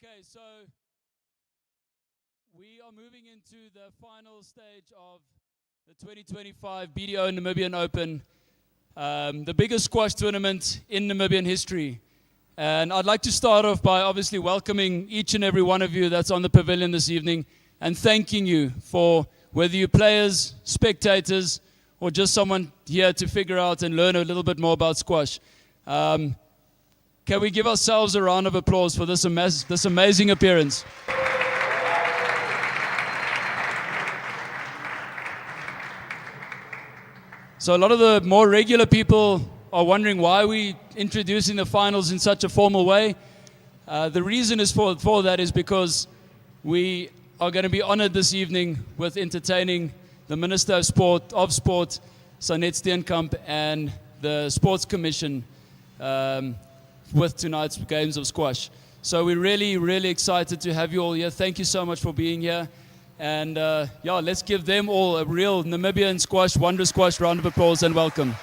Okay, so we are moving into the final stage of the 2025 BDO Namibian Open, the biggest squash tournament in Namibian history. And I'd like to start off by obviously welcoming each and every one of you that's on the pavilion this evening and thanking you for whether you're players, spectators, or just someone here to figure out and learn a little bit more about squash. Can we give ourselves a round of applause for this amazing appearance? So a lot of the more regular people are wondering why we're introducing the finals in such a formal way. The reason is for that is because we are going to be honored this evening with entertaining the Minister of Sport, Sanet Steenkamp, and the Sports Commission with tonight's games of squash. So we're really, really excited to have you all here. Thank you so much for being here. And yeah, let's give them all a real Namibian squash, wonder squash round of applause and welcome.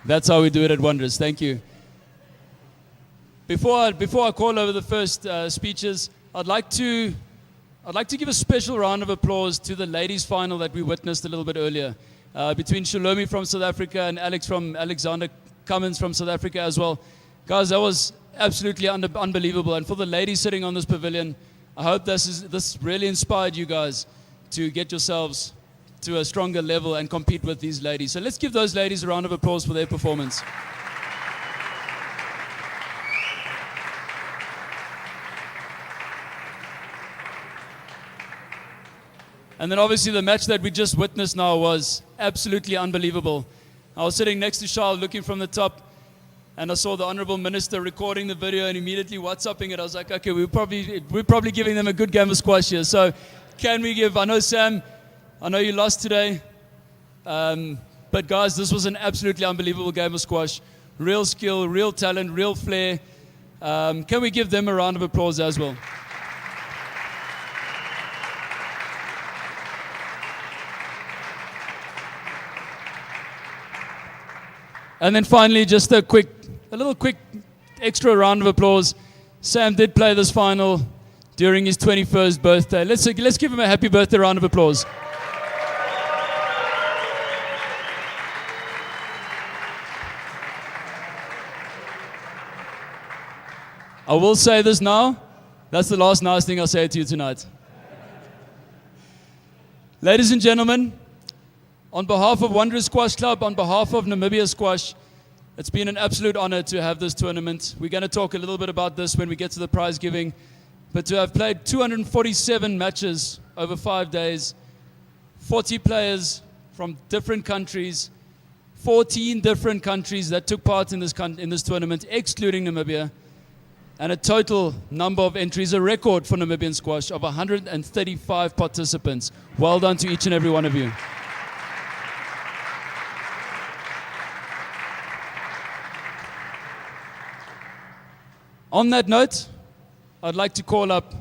That's how we do it at Wonders. Thank you. Before I call over the first speeches, I'd like to give a special round of applause to the ladies' final that we witnessed a little bit earlier, between Shalomi from South Africa and Alexander Cummins from South Africa as well. Guys, that was absolutely unbelievable. And for the ladies sitting on this pavilion, I hope this really inspired you guys to get yourselves to a stronger level and compete with these ladies. So let's give those ladies a round of applause for their performance. And then obviously the match that we just witnessed now was absolutely unbelievable. I was sitting next to Charles looking from the top, and I saw the Honourable Minister recording the video and immediately WhatsApping it. I was like, okay, we're probably giving them a good game of squash here. So can we give, I know Sam, I know you lost today, but guys, this was an absolutely unbelievable game of squash. Real skill, real talent, real flair. Can we give them a round of applause as well? And then finally, just a little quick extra round of applause. Sam did play this final during his 21st birthday. Let's give him a happy birthday round of applause. I will say this now. That's the last nice thing I'll say to you tonight. Ladies and gentlemen, on behalf of Wanderers Squash Club, on behalf of Namibia Squash, it's been an absolute honor to have this tournament. We're going to talk a little bit about this when we get to the prize giving. But to have played 247 matches over 5 days, 40 players from different countries, 14 different countries that took part in this tournament, excluding Namibia, and a total number of entries, a record for Namibian squash of 135 participants. Well done to each and every one of you. On that note, I'd like to call up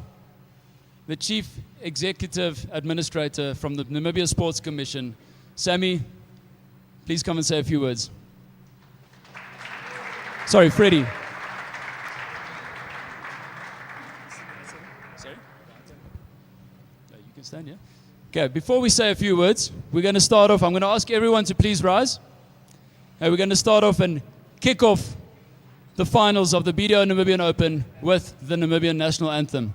the Chief Executive Administrator from the Namibia Sports Commission, Sammy. Please come and say a few words. Sorry, Freddie. Sorry? No, you can stand, yeah? Okay, before we say a few words, we're going to start off. I'm going to ask everyone to please rise. And we're going to start off and kick off the finals of the BDO Namibian Open with the Namibian national anthem.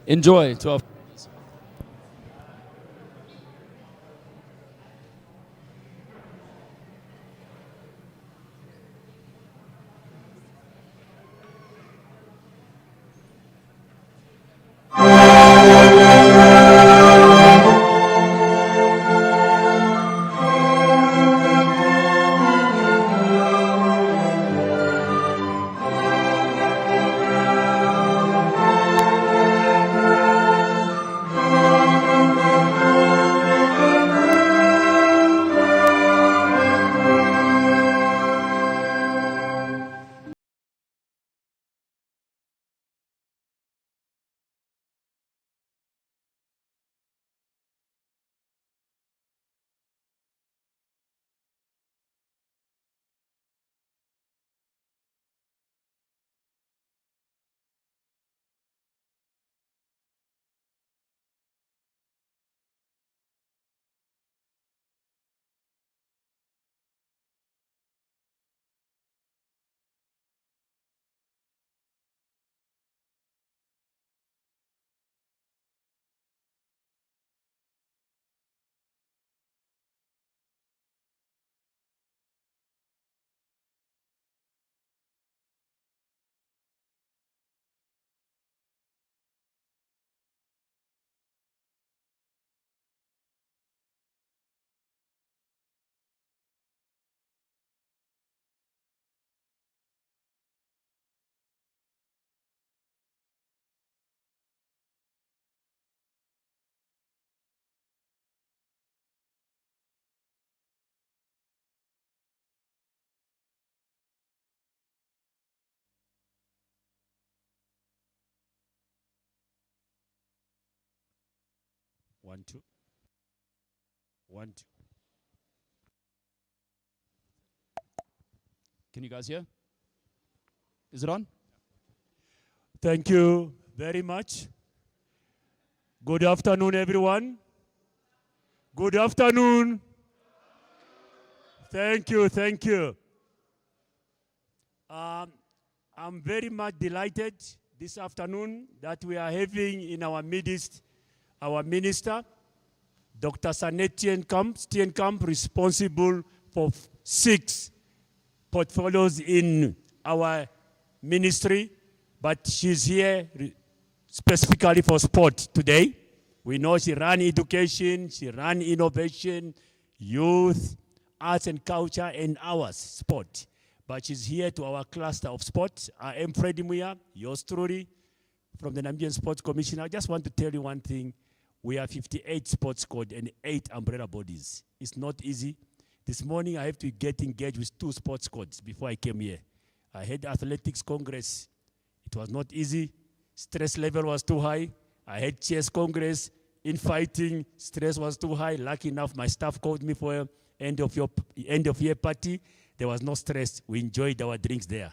Enjoy to our 1, 2. 1, 2. Can you guys hear? Is it on? Thank you very much. Good afternoon, everyone. Good afternoon. Thank you, thank you. I'm very much delighted this afternoon that we are having in our midst our minister, Dr. Sanet Steenkamp, responsible for 6 portfolios in our ministry, but she's here specifically for sport today. We know she ran education, she ran innovation, youth, arts and culture, and ours, sport. But she's here to our cluster of sport. I am Freddie Muya, yours truly, from the Namibian Sports Commission. I just want to tell you one thing. We have 58 sports codes and 8 umbrella bodies. It's not easy. This morning I have to get engaged with 2 sports codes before I came here. I had Athletics Congress. It was not easy. Stress level was too high. I had Chess Congress. In fighting, stress was too high. Lucky enough, my staff called me for an end of year party. There was no stress. We enjoyed our drinks there.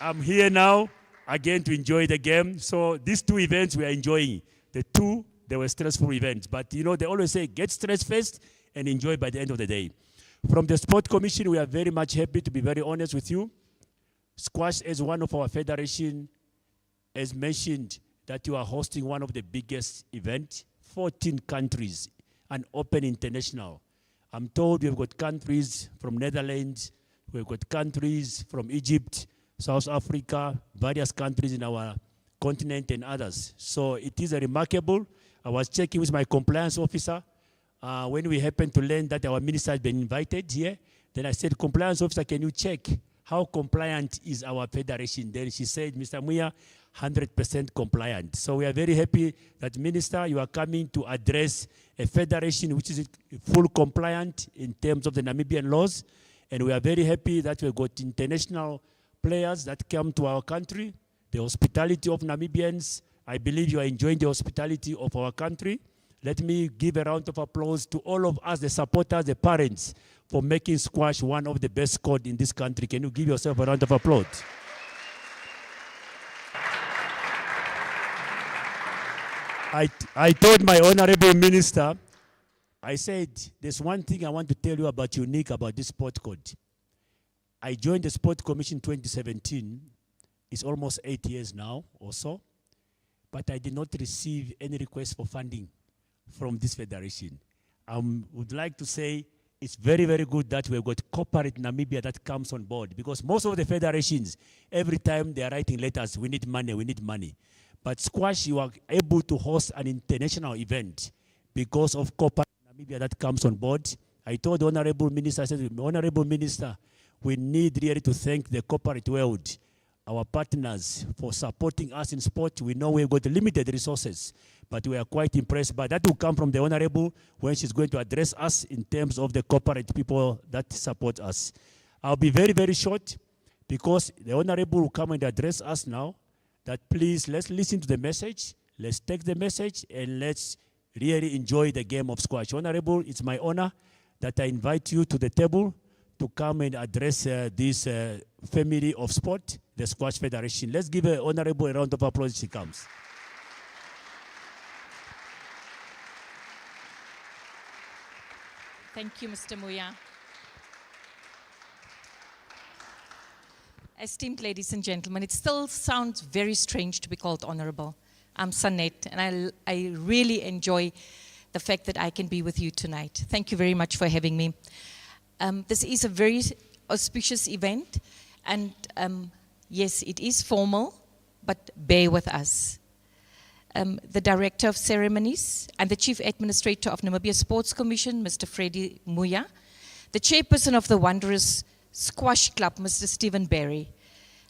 I'm here now again to enjoy the game. So these 2 events we are enjoying. The 2, they were stressful events. But you know, they always say, get stress first and enjoy by the end of the day. From the Sport Commission, we are very much happy to be very honest with you. Squash is one of our federation, as mentioned, that you are hosting one of the biggest events, 14 countries, an open international. I'm told we've got countries from Netherlands, we've got countries from Egypt, South Africa, various countries in our continent and others. So it is a remarkable. I was checking with my compliance officer when we happened to learn that our minister has been invited here. Then I said, compliance officer, can you check how compliant is our federation? Then she said, Mr. Muya, 100% compliant. So we are very happy that, Minister, you are coming to address a federation which is full compliant in terms of the Namibian laws. And we are very happy that we've got international players that come to our country. The hospitality of Namibians, I believe you are enjoying the hospitality of our country. Let me give a round of applause to all of us, the supporters, the parents, for making squash one of the best sports in this country. Can you give yourself a round of applause? I told my honorable minister, I said, there's one thing I want to tell you about unique about this sport code. I joined the Sport Commission 2017. It's almost 8 years now or so. But I did not receive any request for funding from this federation. I would like to say it's very, very good that we've got corporate Namibia that comes on board, because most of the federations, every time they are writing letters, we need money, we need money. But squash, you are able to host an international event because of corporate Namibia that comes on board. I told the Honorable Minister, I said, Honorable Minister, we need really to thank the corporate world, our partners, for supporting us in sport. We know we've got limited resources, but we are quite impressed. But that will come from the Honorable when she's going to address us in terms of the corporate people that support us. I'll be very, very short, because the Honorable will come and address us now, that please, let's listen to the message, let's take the message, and let's really enjoy the game of squash. Honorable, it's my honor that I invite you to the table to come and address this family of sport, the Squash Federation. Let's give the Honorable a round of applause as she comes. Thank you, Mr. Muya. Esteemed ladies and gentlemen, it still sounds very strange to be called honorable. I'm Sanet, and I really enjoy the fact that I can be with you tonight. Thank you very much for having me. This is a very auspicious event, and yes, it is formal, but bear with us. The Director of Ceremonies and the Chief Administrator of Namibia Sports Commission, Mr. Freddie Muya, the Chairperson of the Wanderers Squash Club, Mr. Stephen Barry,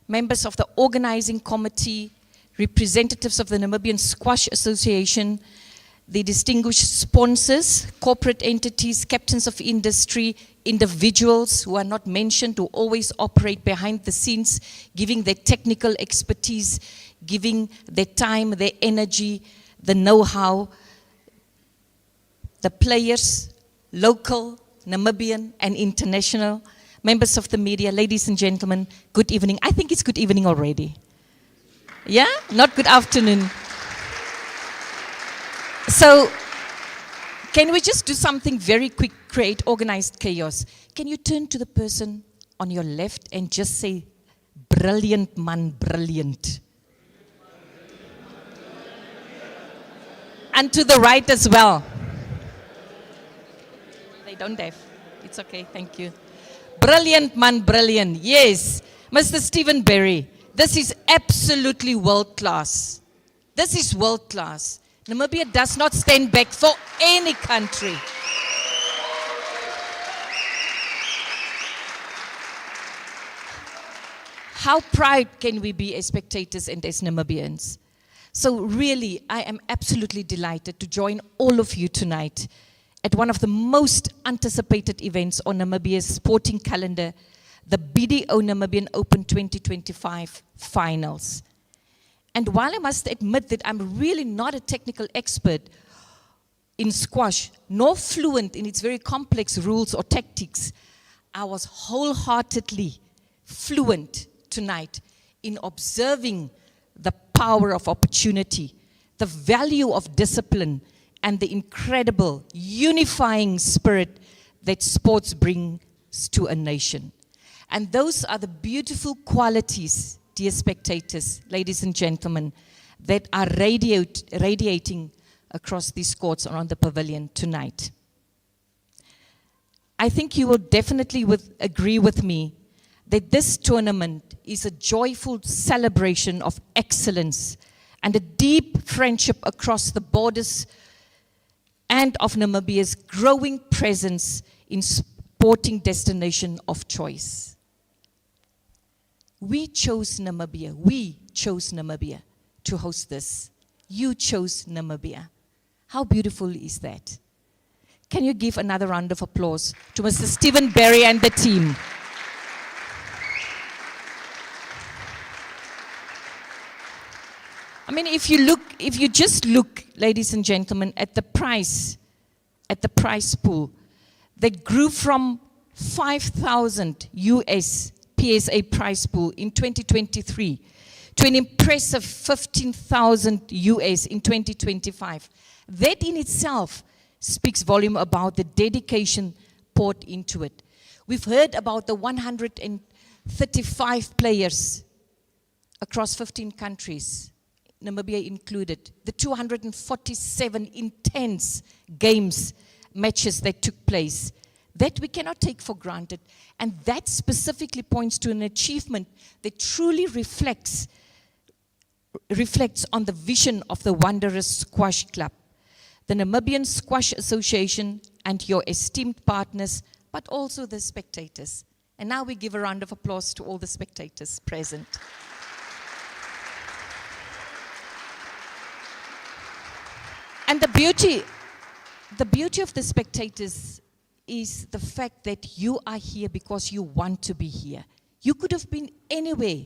members of the Organizing Committee, representatives of the Namibian Squash Association, the distinguished sponsors, corporate entities, captains of industry, individuals who are not mentioned, who always operate behind the scenes, giving their technical expertise, giving their time, their energy, the know-how, the players, local, Namibian, and international, members of the media, ladies and gentlemen, good evening. I think it's good evening already. Yeah? Not good afternoon. So, can we just do something very quick, create organized chaos? Can you turn to the person on your left and just say, brilliant man, brilliant. And to the right as well. They don't have. It's okay, thank you. Brilliant man, brilliant. Yes, Mr. Stephen Berry. This is absolutely world class. This is world class. Namibia does not stand back for any country. How proud can we be as spectators and as Namibians? So really, I am absolutely delighted to join all of you tonight at one of the most anticipated events on Namibia's sporting calendar, the BDO Namibian Open 2025 finals. And while I must admit that I'm really not a technical expert in squash, nor fluent in its very complex rules or tactics, I was wholeheartedly fluent tonight in observing the power of opportunity, the value of discipline, and the incredible unifying spirit that sports brings to a nation. And those are the beautiful qualities, dear spectators, ladies and gentlemen, that are radiating across these courts or on the pavilion tonight. I think you will definitely agree with me that this tournament is a joyful celebration of excellence and a deep friendship across the borders and of Namibia's growing presence in sporting destination of choice. We chose Namibia to host this. You chose Namibia. How beautiful is that? Can you give another round of applause to Mr. Stephen Berry and the team? I mean, if you just look, ladies and gentlemen, at the prize pool that grew from 5,000 US PSA prize pool in 2023 to an impressive 15,000 US in 2025. That in itself speaks volume about the dedication poured into it. We've heard about the 135 players across 15 countries, Namibia included, the 247 intense matches that took place, that we cannot take for granted. And that specifically points to an achievement that truly reflects on the vision of the Wanderers Squash Club, the Namibian Squash Association, and your esteemed partners, but also the spectators. And now we give a round of applause to all the spectators present. And the beauty of the spectators is the fact that you are here because you want to be here. You could have been anywhere,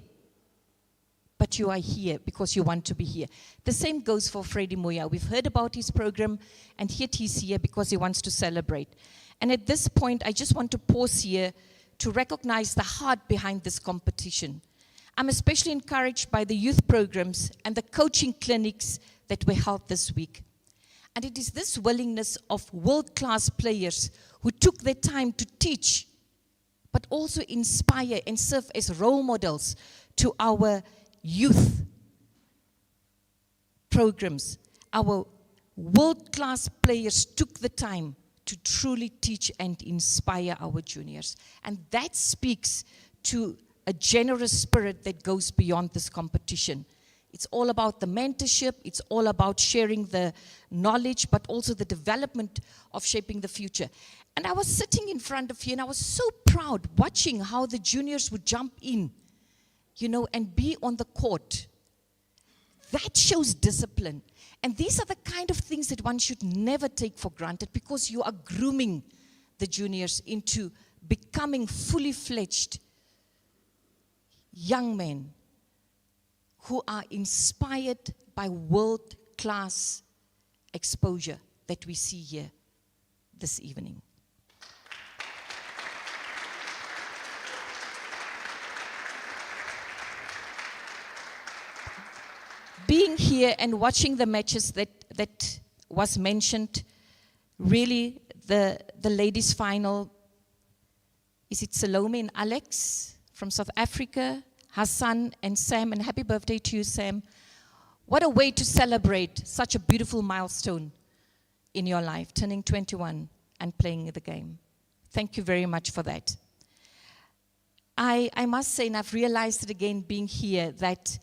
but you are here because you want to be here. The same goes for Freddie Moya. We've heard about his program, and yet he's here because he wants to celebrate. And at this point, I just want to pause here to recognize the heart behind this competition. I'm especially encouraged by the youth programs and the coaching clinics that were held this week. And it is this willingness of world-class players who took their time to teach, but also inspire and serve as role models to our youth programs. Our world-class players took the time to truly teach and inspire our juniors. And that speaks to a generous spirit that goes beyond this competition. It's all about the mentorship, it's all about sharing the knowledge, but also the development of shaping the future. And I was sitting in front of you, and I was so proud watching how the juniors would jump in, and be on the court. That shows discipline. And these are the kind of things that one should never take for granted, because you are grooming the juniors into becoming fully fledged young men who are inspired by world-class exposure that we see here this evening. Being here and watching the matches that was mentioned, really the ladies' final, is it Salome and Alex from South Africa, Hassan and Sam, and happy birthday to you, Sam. What a way to celebrate such a beautiful milestone in your life, turning 21 and playing the game. Thank you very much for that. I must say, and I've realized it again being here, that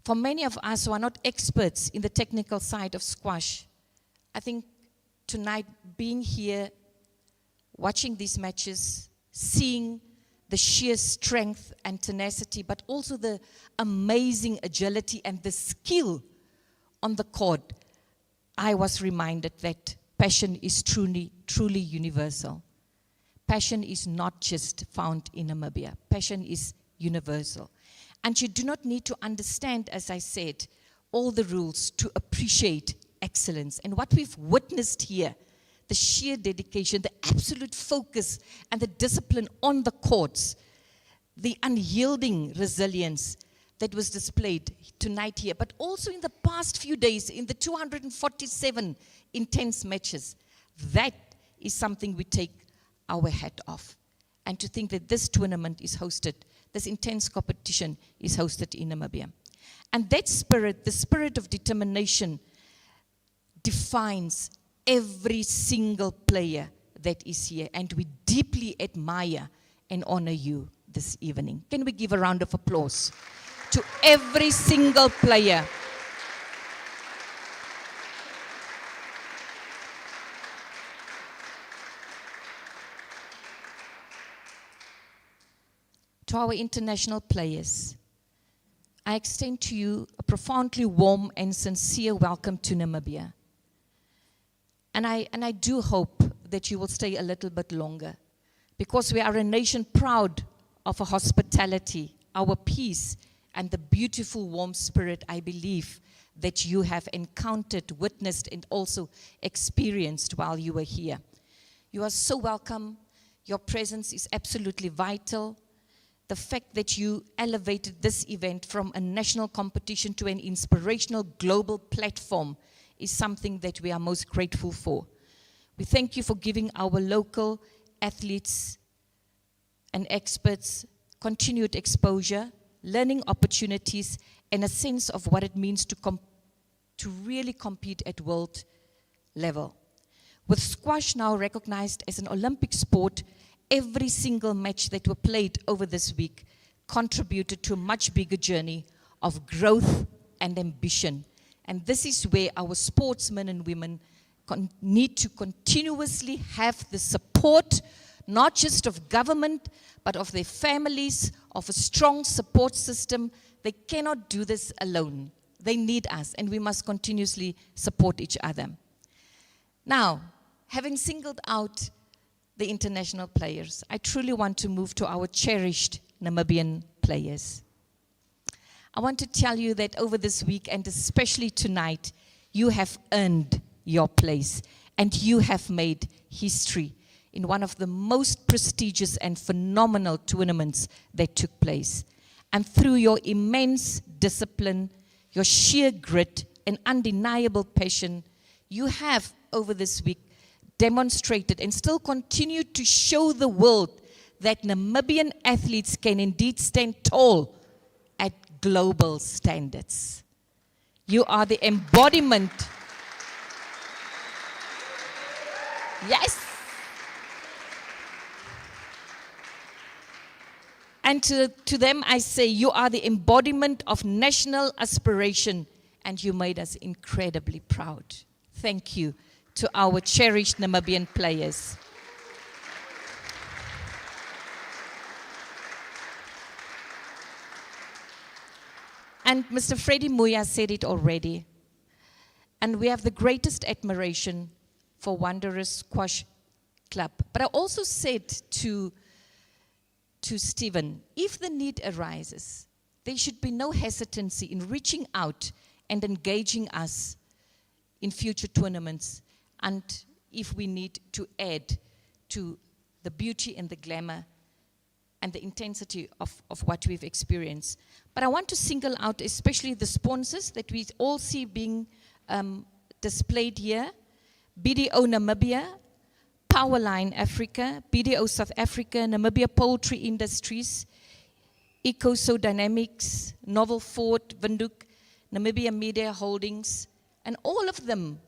for many of us who are not experts in the technical side of squash, I think tonight being here, watching these matches, seeing the sheer strength and tenacity, but also the amazing agility and the skill on the court, I was reminded that passion is truly, truly universal. Passion is not just found in Namibia. Passion is universal. And you do not need to understand, as I said, all the rules to appreciate excellence. And what we've witnessed here, the sheer dedication, the absolute focus, and the discipline on the courts, the unyielding resilience that was displayed tonight here, but also in the past few days, in the 247 intense matches, that is something we take our hat off. And to think that this tournament is hosted, this intense competition is hosted in Namibia. And that spirit, the spirit of determination, defines every single player that is here. And we deeply admire and honor you this evening. Can we give a round of applause to every single player? To our international players, I extend to you a profoundly warm and sincere welcome to Namibia. And I do hope that you will stay a little bit longer, because we are a nation proud of our hospitality, our peace, and the beautiful warm spirit I believe that you have encountered, witnessed, and also experienced while you were here. You are so welcome. Your presence is absolutely vital. The fact that you elevated this event from a national competition to an inspirational global platform is something that we are most grateful for. We thank you for giving our local athletes and experts continued exposure, learning opportunities, and a sense of what it means to really compete at world level. With squash now recognized as an Olympic sport, every single match that were played over this week contributed to a much bigger journey of growth and ambition. And this is where our sportsmen and women need to continuously have the support, not just of government, but of their families, of a strong support system. They cannot do this alone. They need us, and we must continuously support each other. Now, having singled out the international players, I truly want to move to our cherished Namibian players. I want to tell you that over this week, and especially tonight, you have earned your place, and you have made history in one of the most prestigious and phenomenal tournaments that took place. And through your immense discipline, your sheer grit, and undeniable passion, you have, over this week, demonstrated and still continue to show the world that Namibian athletes can indeed stand tall at global standards. You are the embodiment. Yes. And to them I say, you are the embodiment of national aspiration, and you made us incredibly proud. Thank you to our cherished Namibian players. And Mr. Freddie Muya said it already. And we have the greatest admiration for Wanderers squash club. But I also said to Stephen, if the need arises, there should be no hesitancy in reaching out and engaging us in future tournaments, and if we need to add to the beauty and the glamour and the intensity of what we've experienced. But I want to single out especially the sponsors that we all see being displayed here. BDO Namibia, Powerline Africa, BDO South Africa, Namibia Poultry Industries, EcoSodynamics, Novel Ford, Windhoek, Namibia Media Holdings, and all of them,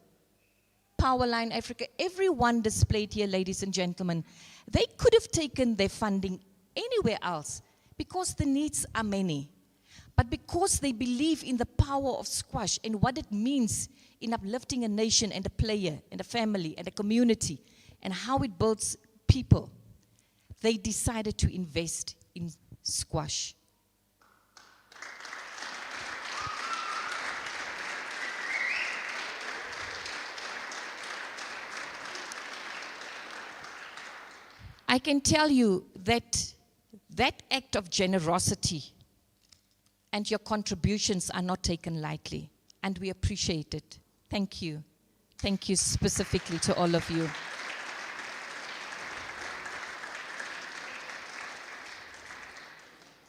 Powerline Africa, everyone displayed here, ladies and gentlemen. They could have taken their funding anywhere else because the needs are many. But because they believe in the power of squash and what it means in uplifting a nation and a player and a family and a community and how it builds people, they decided to invest in squash. I can tell you that that act of generosity and your contributions are not taken lightly, and we appreciate it. Thank you. Thank you specifically to all of you.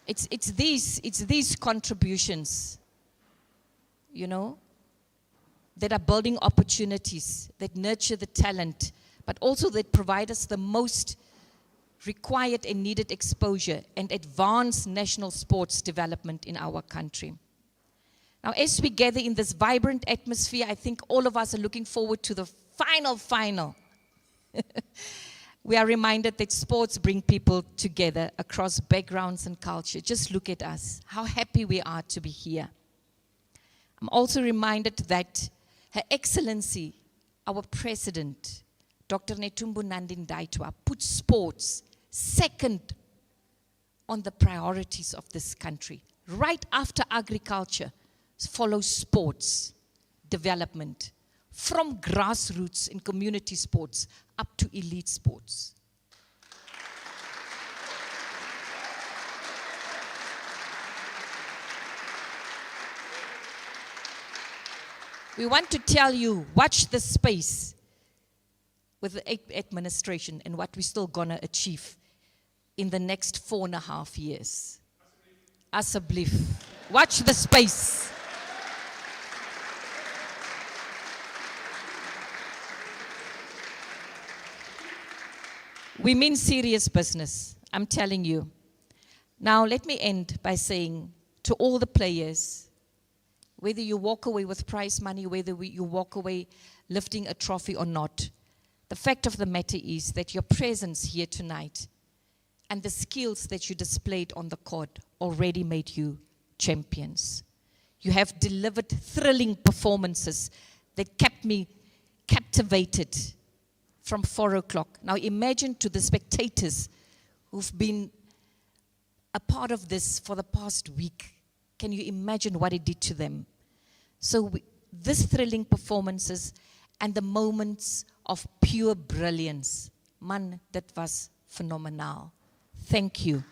It's these contributions, you know, that are building opportunities, that nurture the talent, but also that provide us the most required and needed exposure and advance national sports development in our country. Now, as we gather in this vibrant atmosphere, I think all of us are looking forward to the final. We are reminded that sports bring people together across backgrounds and culture. Just look at us, how happy we are to be here. I'm also reminded that Her Excellency, our President, Dr. Netumbo Nandi-Ndaitwah, put sports second on the priorities of this country. Right after agriculture, follows sports development, from grassroots in community sports up to elite sports. We want to tell you, watch the space with the administration and what we're still gonna achieve in the next 4.5 years. Asseblief. Watch the space. We mean serious business, I'm telling you. Now, let me end by saying to all the players, whether you walk away with prize money, whether you walk away lifting a trophy or not, the fact of the matter is that your presence here tonight and the skills that you displayed on the court already made you champions. You have delivered thrilling performances that kept me captivated from 4 o'clock. Now imagine to the spectators who've been a part of this for the past week. Can you imagine what it did to them? So this thrilling performances and the moments of pure brilliance, man, that was phenomenal. Thank you.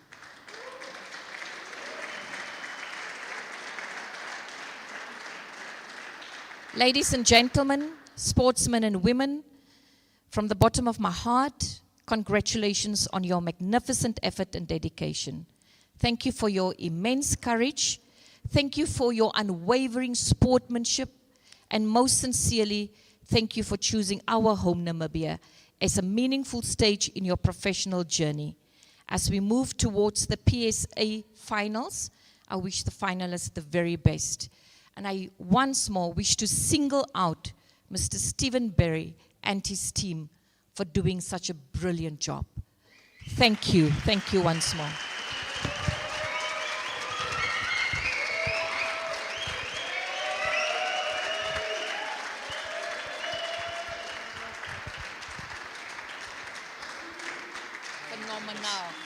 Ladies and gentlemen, sportsmen and women, from the bottom of my heart, congratulations on your magnificent effort and dedication. Thank you for your immense courage. Thank you for your unwavering sportsmanship. And most sincerely, thank you for choosing our home, Namibia, as a meaningful stage in your professional journey. As we move towards the PSA finals, I wish the finalists the very best. And I once more wish to single out Mr. Stephen Berry and his team for doing such a brilliant job. Thank you. Thank you once more.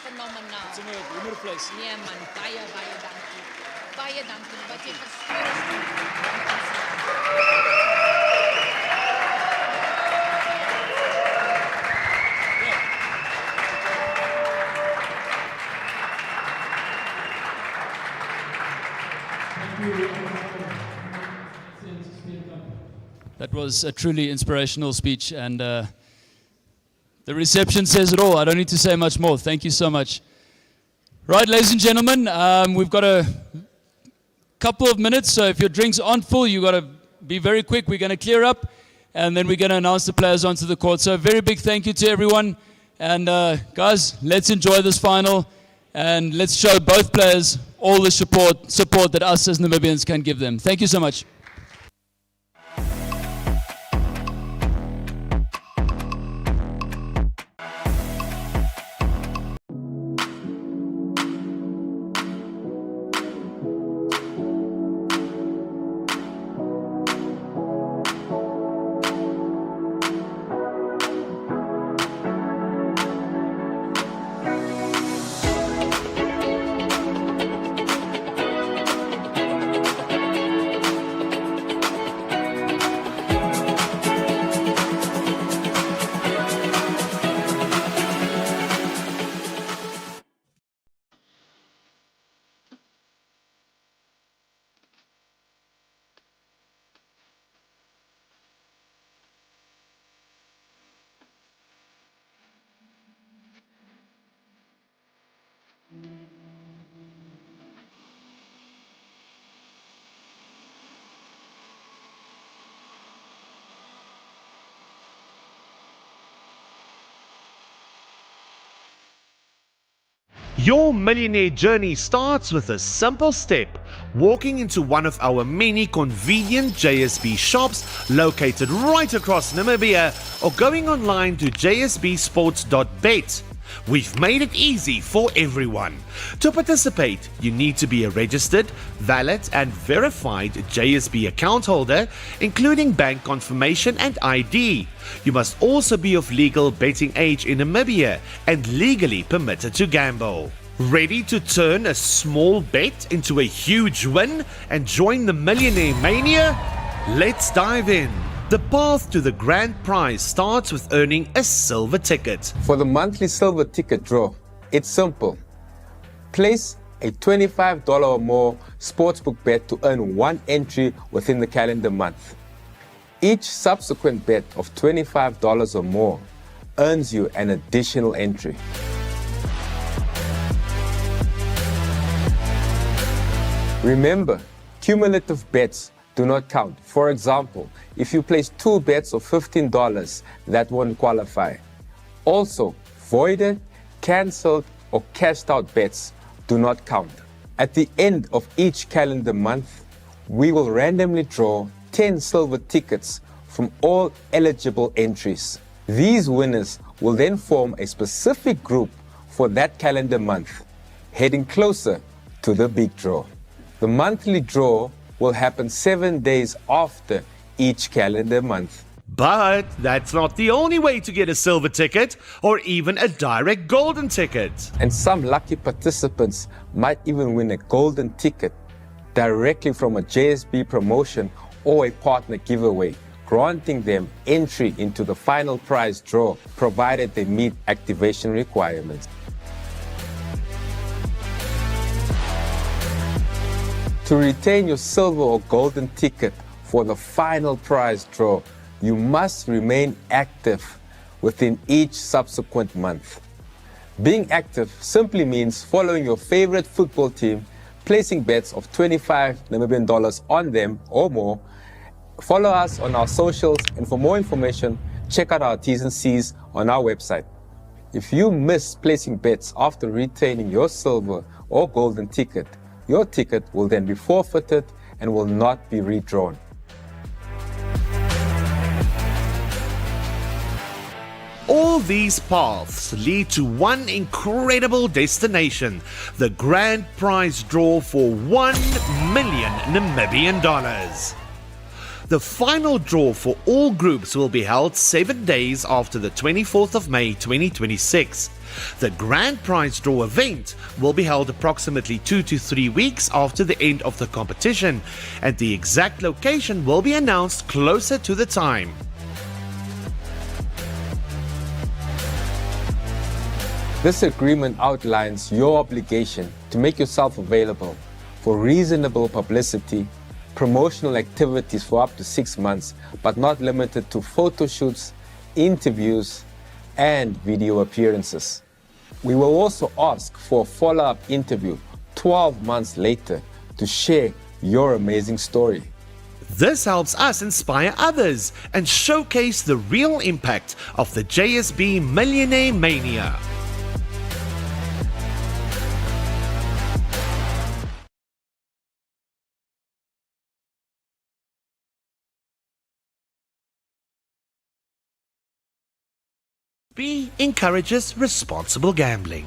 Phenomenal. It's in a wonderful place. Nee man, baie dankie. Baie dankie wat jy gestuur het. That was a truly inspirational speech, and the reception says it all. I don't need to say much more. Thank you so much. Right, ladies and gentlemen, we've got a couple of minutes, so if your drinks aren't full, you've got to be very quick. We're going to clear up, and then we're going to announce the players onto the court. So a very big thank you to everyone. And guys, let's enjoy this final, and let's show both players all the support that us as Namibians can give them. Thank you so much. Your millionaire journey starts with a simple step: walking into one of our many convenient JSB shops located right across Namibia, or going online to jsbsports.bet. We've made it easy for everyone. To participate, you need to be a registered, valid and verified JSB account holder, including bank confirmation and ID. You must also be of legal betting age in Namibia and legally permitted to gamble. Ready to turn a small bet into a huge win and join the Millionaire Mania? Let's dive in. The path to the grand prize starts with earning a silver ticket. For the monthly silver ticket draw, it's simple. Place a $25 or more sportsbook bet to earn one entry within the calendar month. Each subsequent bet of $25 or more earns you an additional entry. Remember, cumulative bets do not count. For example, if you place 2 bets of $15, that won't qualify. Also, voided, cancelled, or cashed out bets do not count. At the end of each calendar month, we will randomly draw 10 silver tickets from all eligible entries. These winners will then form a specific group for that calendar month, heading closer to the big draw. The monthly draw will happen 7 days after each calendar month. But that's not the only way to get a silver ticket or even a direct golden ticket. And some lucky participants might even win a golden ticket directly from a JSB promotion or a partner giveaway, granting them entry into the final prize draw, provided they meet activation requirements. To retain your silver or golden ticket for the final prize draw, you must remain active within each subsequent month. Being active simply means following your favorite football team, placing bets of $25 Namibian on them or more. Follow us on our socials, and for more information, check out our T's and C's on our website. If you miss placing bets after retaining your silver or golden ticket, your ticket will then be forfeited and will not be redrawn. All these paths lead to one incredible destination: the grand prize draw for $1 million Namibian dollars. The final draw for all groups will be held 7 days after the 24th of May 2026. The grand prize draw event will be held approximately 2 to 3 weeks after the end of the competition, and the exact location will be announced closer to the time. This agreement outlines your obligation to make yourself available for reasonable publicity promotional activities for up to 6 months, but not limited to photo shoots, interviews, and video appearances. We will also ask for a follow-up interview 12 months later to share your amazing story. This helps us inspire others and showcase the real impact of the JSB Millionaire Mania. B encourages responsible gambling.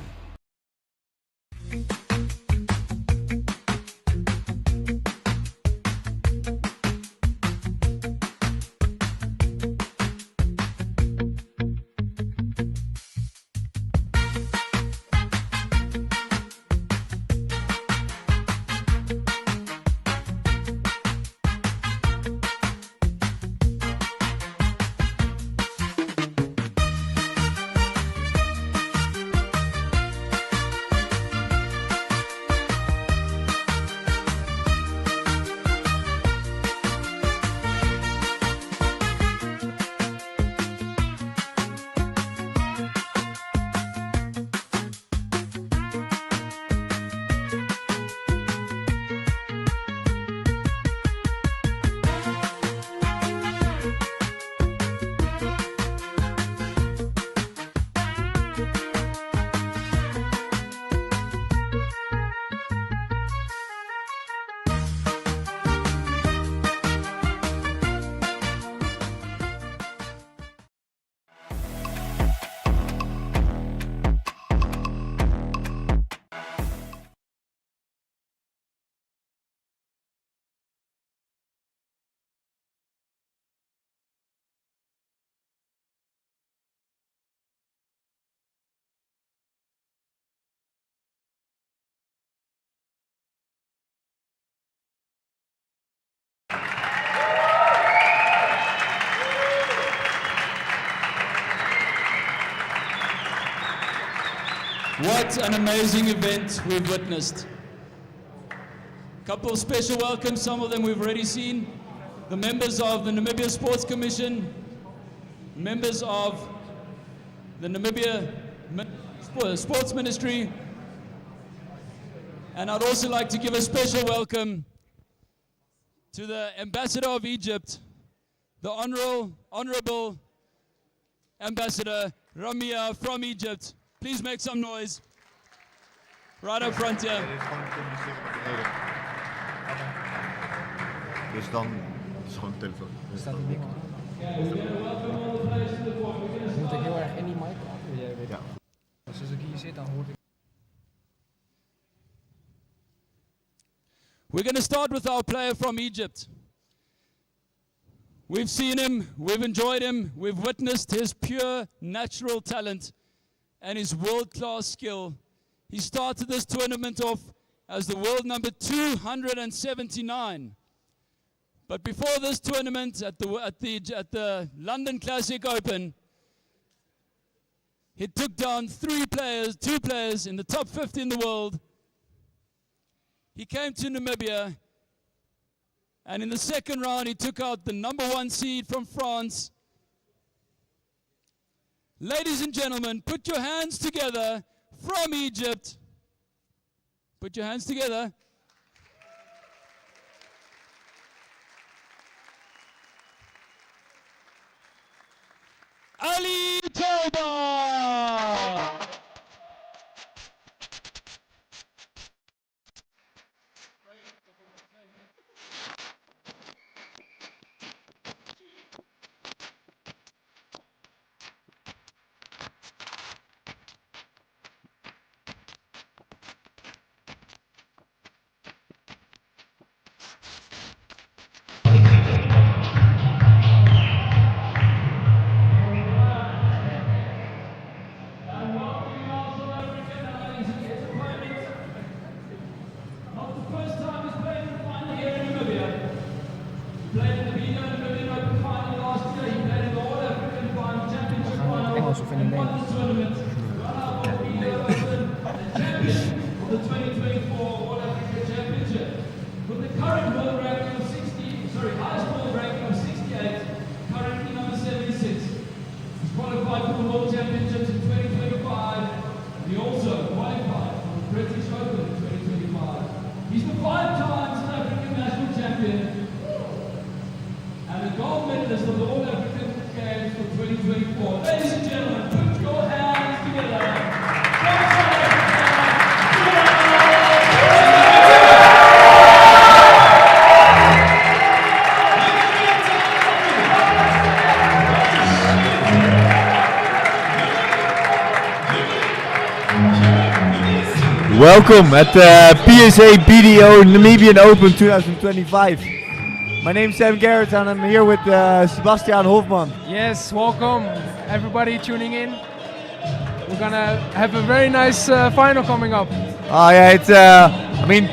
What an amazing event we've witnessed. Couple of special welcomes, some of them we've already seen. The members of the Namibia Sports Commission, members of the Namibia Sports Ministry, and I'd also like to give a special welcome to the Ambassador of Egypt, the Honorable Ambassador Ramia from Egypt. Please make some noise. Right up front here. Dus dan is gewoon telefoon. Staat die mic? Moet ik heel erg in die mic praten? Jij weet het. Als ik hier zit, dan hoor ik. We're going to start with our player from Egypt. We've seen him, we've enjoyed him, we've witnessed his pure natural talent and his world-class skill. He started this tournament off as the world number 279. But before this tournament, at the London Classic Open, he took down two players in the top 50 in the world. He came to Namibia, and in the second round, he took out the number 1 seed from France. Ladies and gentlemen, put your hands together from Egypt. Put your hands together. Ali Toba! Welcome at the PSA BDO Namibian Open 2025. My name's Sam Garrett and I'm here with Sebastian Hofman. Yes, welcome everybody tuning in. We're gonna have a very nice final coming up. Oh yeah, it's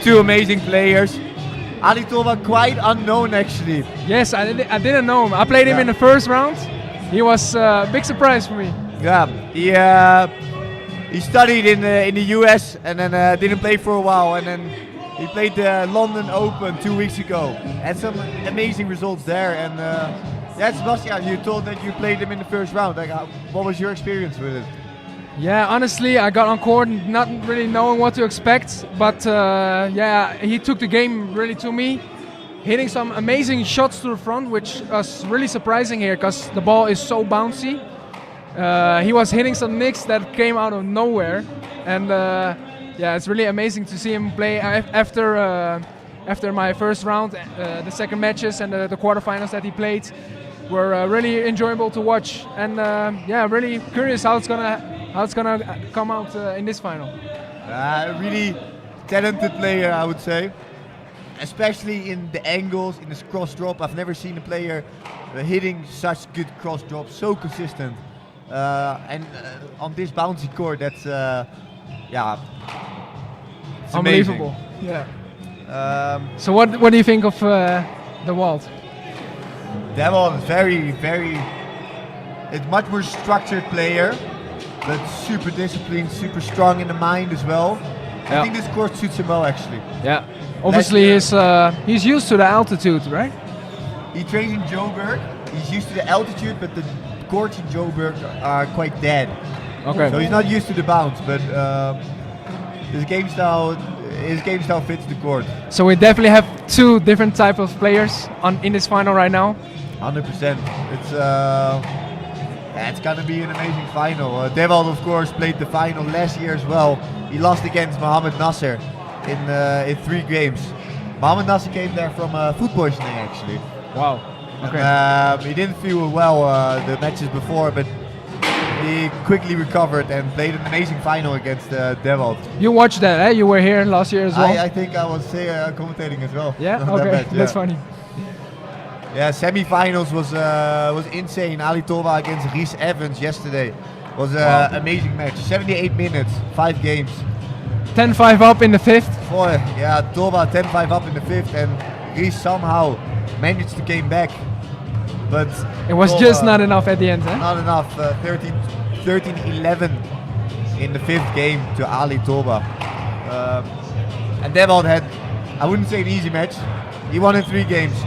two amazing players. Ali Tolba quite unknown actually. Yes, I didn't know him. I played him in the first round. He was a big surprise for me. Yeah, he studied in the US and then didn't play for a while, and then he played the London Open 2 weeks ago. Had some amazing results there, and Sebastian, you told that you played him in the first round. Like, what was your experience with it? Yeah, honestly, I got on court not really knowing what to expect, but he took the game really to me, hitting some amazing shots to the front, which was really surprising here because the ball is so bouncy. He was hitting some nicks that came out of nowhere, and it's really amazing to see him play after my first round. The second matches and the quarterfinals that he played were really enjoyable to watch, and really curious how it's gonna come out in this final. Really talented player, I would say, especially in the angles, in this cross drop. I've never seen a player hitting such good cross drops, so consistent. And on this bouncy court, that's it's unbelievable. Amazing. Yeah. So what do you think of the Wald? Devon is very, it's much more structured player, but super disciplined, super strong in the mind as well. I think this court suits him well actually. Yeah. Obviously he's used to the altitude, right? He trains in Joburg. He's used to the altitude, but the courts in Joburg are quite dead. Okay. So he's not used to the bounce, but his game style fits the court. So we definitely have two different type of players in this final right now. 100%. It's gonna be an amazing final. Devald, of course, played the final last year as well. He lost against Mohamed Nasser in 3 games. Mohamed Nasser came there from food poisoning actually. Wow. Okay. And, he didn't feel well the matches before, but he quickly recovered and played an amazing final against Devald. You watched that, eh? You were here last year as well? I think I was commentating as well. Yeah? Okay, match, that's funny. Yeah, semi-finals was insane. Ali Tolba against Rhys Evans yesterday was an amazing match. 78 minutes, 5 games. 10-5 up in the 5th. Tolba 10-5 up in the 5th, and Rhys somehow managed to came back. But it was Tolba, just not enough at the end, eh? Not enough. 13-11 in the 5th game to Ali Tolba. And Devald had, I wouldn't say an easy match. He won in 3 games.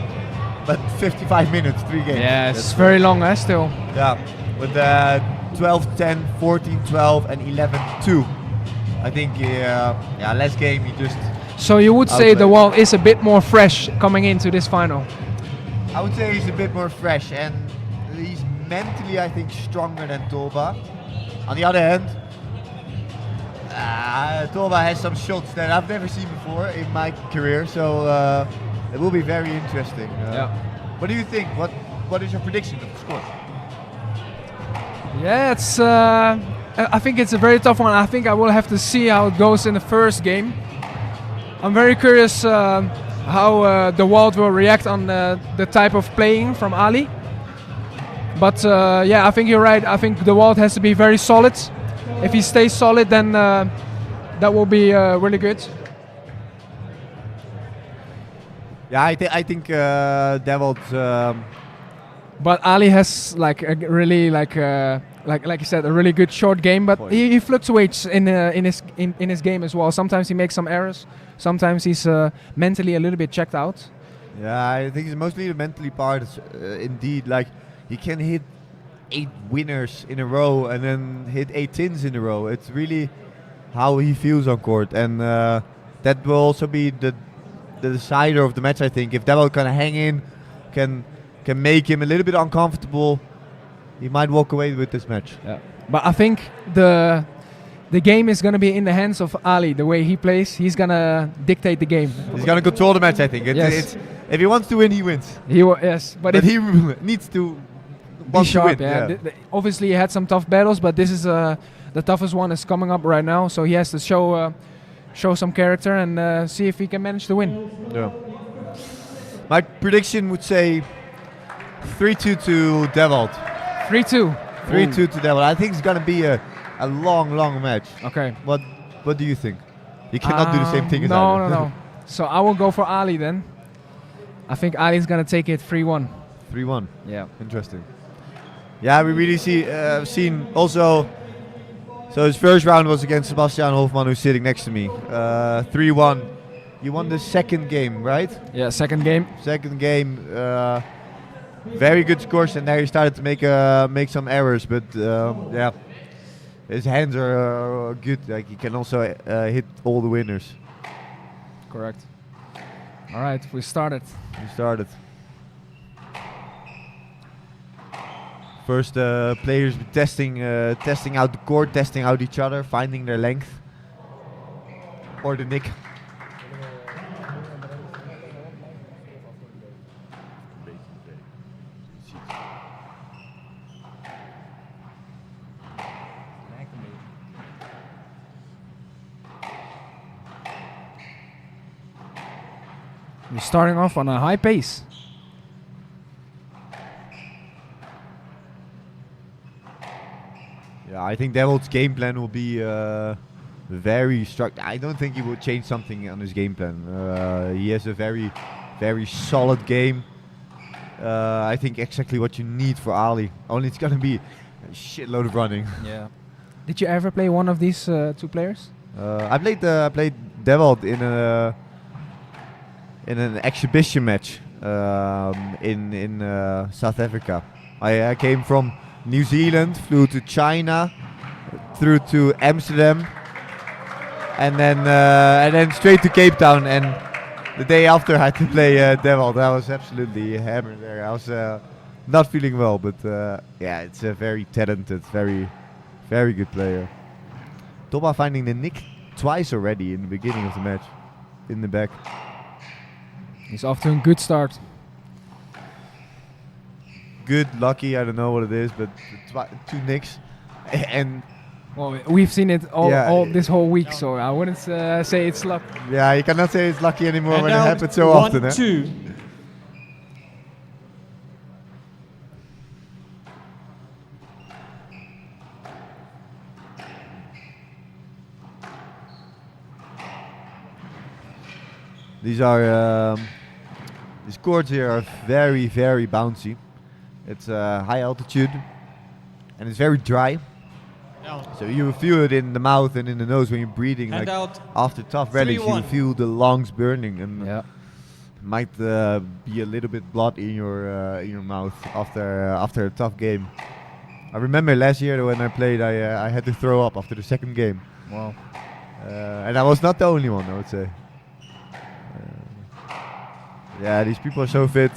But 55 minutes, 3 games. Yeah, it's very long, still. Yeah, with 12-10, 14-12, and 11-2. I think, last game he just... So you would say the Wald is a bit more fresh coming into this final? I would say he's a bit more fresh, and he's mentally, I think, stronger than Tolba. On the other hand, Tolba has some shots that I've never seen before in my career, so it will be very interesting. What do you think? What is your prediction of the score? Yeah, it's. I think it's a very tough one. I think I will have to see how it goes in the first game. I'm very curious how the Wald will react on the type of playing from Ali. But I think you're right. I think the Wald has to be very solid. If he stays solid, then that will be really good. Yeah, I think Devald. But Ali has like a really like you said, a really good short game. But he fluctuates in his game as well. Sometimes he makes some errors. Sometimes he's mentally a little bit checked out. Yeah, I think it's mostly the mentally part. Indeed, like he can hit 8 winners in a row and then hit 8 tins in a row. It's really how he feels on court, and that will also be the decider of the match. I think if Devald can hang in, can make him a little bit uncomfortable, he might walk away with this match. Yeah. But I think the game is going to be in the hands of Ali. The way he plays, he's going to dictate the game. He's going to control the match, I think. Yes. If he wants to win, he wins. Yes, but he needs to be sharp. To win. Yeah. Obviously, he had some tough battles, but this is the toughest one is coming up right now. So he has to show show some character and see if he can manage to win. Yeah. My prediction would say 3-2 to Devold. 3-2. 3-2 to Devold. I think it's gonna be a long match. Okay. What do you think? You cannot do the same thing as I do. No. So I will go for Ali then. I think Ali's gonna take it 3-1. 3-1. Yeah. Interesting. Yeah, we really seen also. So his first round was against Sebastian Hofman, who's sitting next to me. 3-1. You won the second game, right? Yeah, second game. Second game. Very good scores, and there he started to make some errors, but yeah, his hands are good. Like he can also hit all the winners. Correct. All right, we started. First, players testing out the court, testing out each other, finding their length or the nick. We're starting off on a high pace. Yeah, I think Devil's game plan will be very structured. I don't think he will change something on his game plan. He has a very solid game. I think exactly what you need for Ali. Only it's gonna be a shitload of running. Yeah. Did you ever play one of these two players? I played Devil in an exhibition match in South Africa. I came from New Zealand, flew to China, through to Amsterdam, and then straight to Cape Town. And the day after, I had to play Devil. I was absolutely hammered there. I was not feeling well, but yeah, it's a very talented, very good player. Toba finding the nick twice already in the beginning of the match, in the back. He's off to a good start. Good, lucky, I don't know what it is, but two nicks. And well, we've seen it all this whole week, so I wouldn't say it's luck. Yeah, you cannot say it's lucky anymore And when it now happens so often. 1-2. These courts here are very bouncy. It's high altitude and it's very dry. So you feel it in the mouth and in the nose when you're breathing. Hand Like out. after tough rallies, you 3-1. feel the lungs burning, and Yeah. might be a little bit blood in your mouth after a tough game. I remember last year when I played, I had to throw up after the second game. Wow. And I was not the only one, I would say. Yeah, these people are so fit.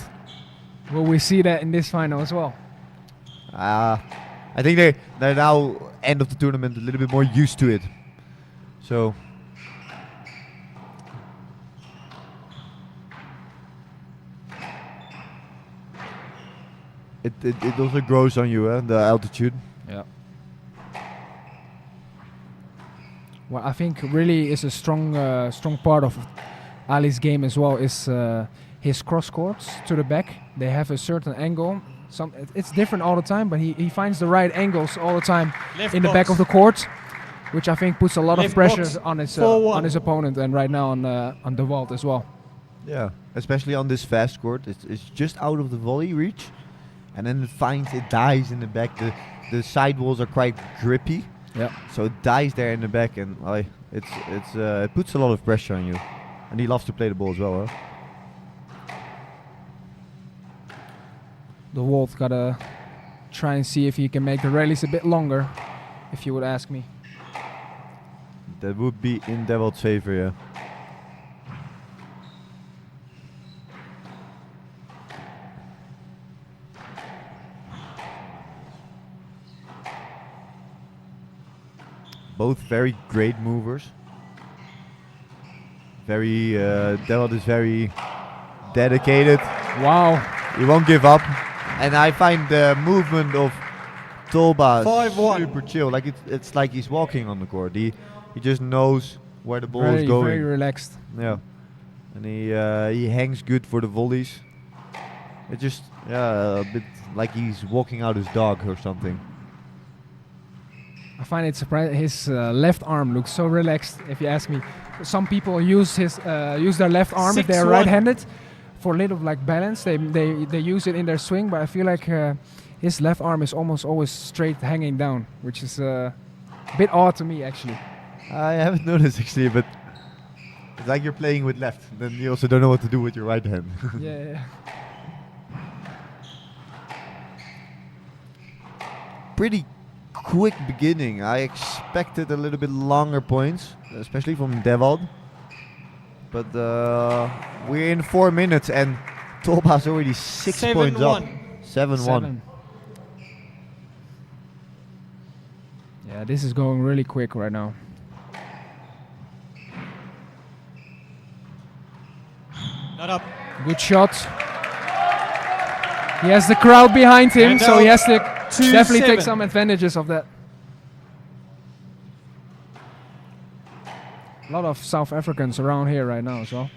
Will we see that in this final as well? I think they're now end of the tournament a little bit more used to it. So it also grows on you, the altitude. Yeah. Well, I think really is a strong part of Ali's game as well is his cross courts to the back. They have a certain angle. It's different all the time, but he finds the right angles all the time Left in the back box. of the court, which I think puts a lot of Left pressure box, on his 4-1. opponent, and right now on the vault as well. Yeah, especially on this fast court, it's just out of the volley reach, and then it dies in the back. The sidewalls are quite grippy, Yeah. so it dies there in the back, and it puts a lot of pressure on you. And he loves to play the ball as well. Huh? The Walt gotta try and see if he can make the rallies a bit longer, if you would ask me. That would be in Devil's favor, yeah. Both very great movers. Devil is very dedicated. Wow. He won't give up. And I find the movement of Tolba 5-1. super chill. Like it's like he's walking on the court. He just knows where the ball is Very, going. very relaxed. Yeah, and he hangs good for the volleys. It's just a bit like he's walking out his dog or something. I find it surprising. His left arm looks so relaxed. If you ask me, some people use their left arm if they're 6-1. right-handed for a little like balance. They use it in their swing, but I feel like his left arm is almost always straight hanging down, which is a bit odd to me actually. I haven't noticed actually, but it's like you're playing with left. Then you also don't know what to do with your right hand. Yeah. Pretty quick beginning. I expected a little bit longer points, especially from Devald. But we're in 4 minutes and Tolba's already 6 points up. 7-1. Yeah, this is going really quick right now. Not up. Good shot. He has the crowd behind him, And so he has to 2-7. definitely take some advantages of that. A lot of South Africans around here right now, so.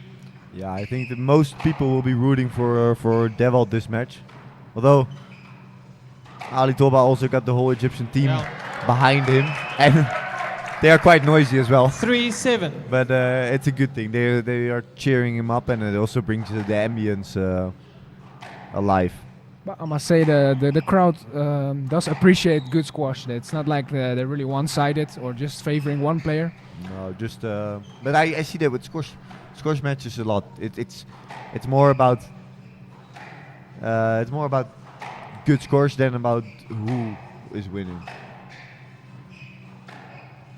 Yeah, I think that most people will be rooting for Devald this match. Although Ali Tolba also got the whole Egyptian team behind him, and they are quite noisy as well. 3-7. But it's a good thing. They are cheering him up, and it also brings the ambience alive. But I must say the crowd does appreciate good squash. It's not like they're really one-sided or just favoring one player. No, just. But I see that with squash matches a lot. It's more about good scores than about who is winning.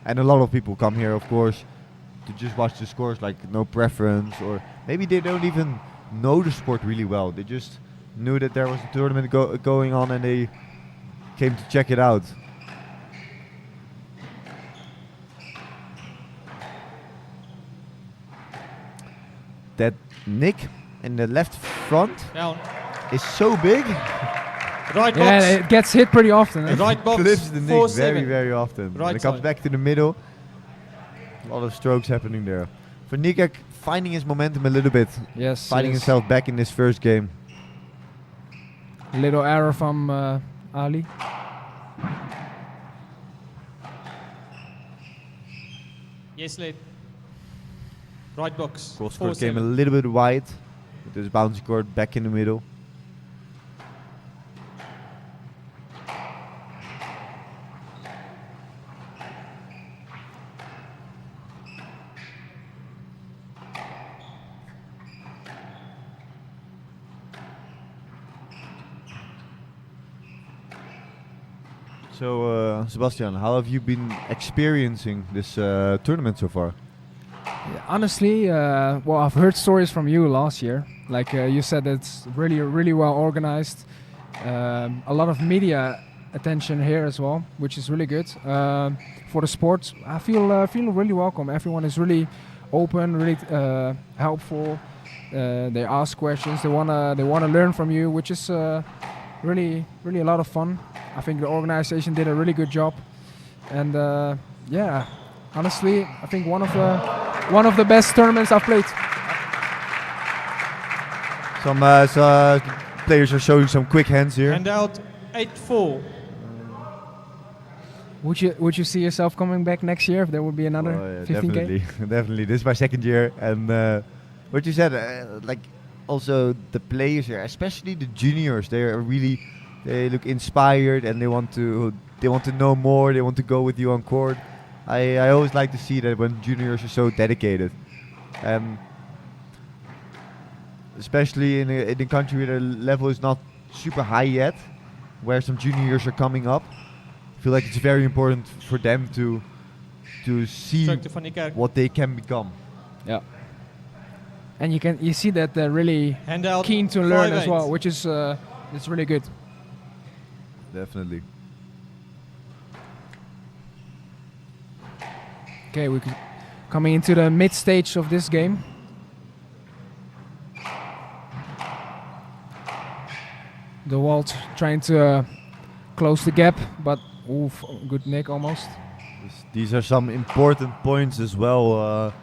And a lot of people come here, of course, to just watch the scores, like no preference, or maybe they don't even know the sport really well. They just knew that there was a tournament going on and they came to check it out. That nick in the left front Down. is so big. Right box. Yeah, it gets hit pretty often. eh? Right box. Flips the nick 4-7. very, very often. Right When it comes side. back to the middle, a lot of strokes happening there. For Nikek, finding his momentum a little bit, Yes. finding yes. himself back in this first game. Little error from Ali. Yes, late. Right box. Cross court came a 4-7. little bit wide, with this bouncy court back in the middle. So, Sebastian, how have you been experiencing this tournament so far? Yeah, honestly, well, I've heard stories from you last year. Like you said, it's really, really well organized. A lot of media attention here as well, which is really good for the sport. I feel really welcome. Everyone is really open, really helpful. They ask questions. They wanna learn from you, which is really, really a lot of fun. I think the organization did a really good job, and yeah, honestly, I think one of the best tournaments I've played. Some players are showing some quick hands here. And out 8-4. Would you see yourself coming back next year if there would be another Oh, yeah, 15K? definitely, definitely. This is my second year, and what you said, like also the players here, especially the juniors, they look inspired and they want to know more. They want to go with you on court. I always like to see that when juniors are so dedicated, especially in a country where the level is not super high yet, where some juniors are coming up. I feel like it's very important for them to see Stroke to Van die Kerk. what they can become. Yeah. And you see that they're really Hand out keen to learn as 5-8. well, which is it's really good. Definitely. Okay, we're coming into the mid stage of this game. The Walt trying to close the gap, but oof, good nick almost. These are some important points as well.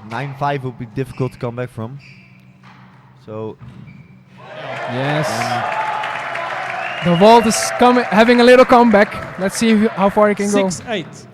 9-5 will be difficult to come back from. So Yes. The vault is having a little comeback. Let's see how far he can go. 6-8.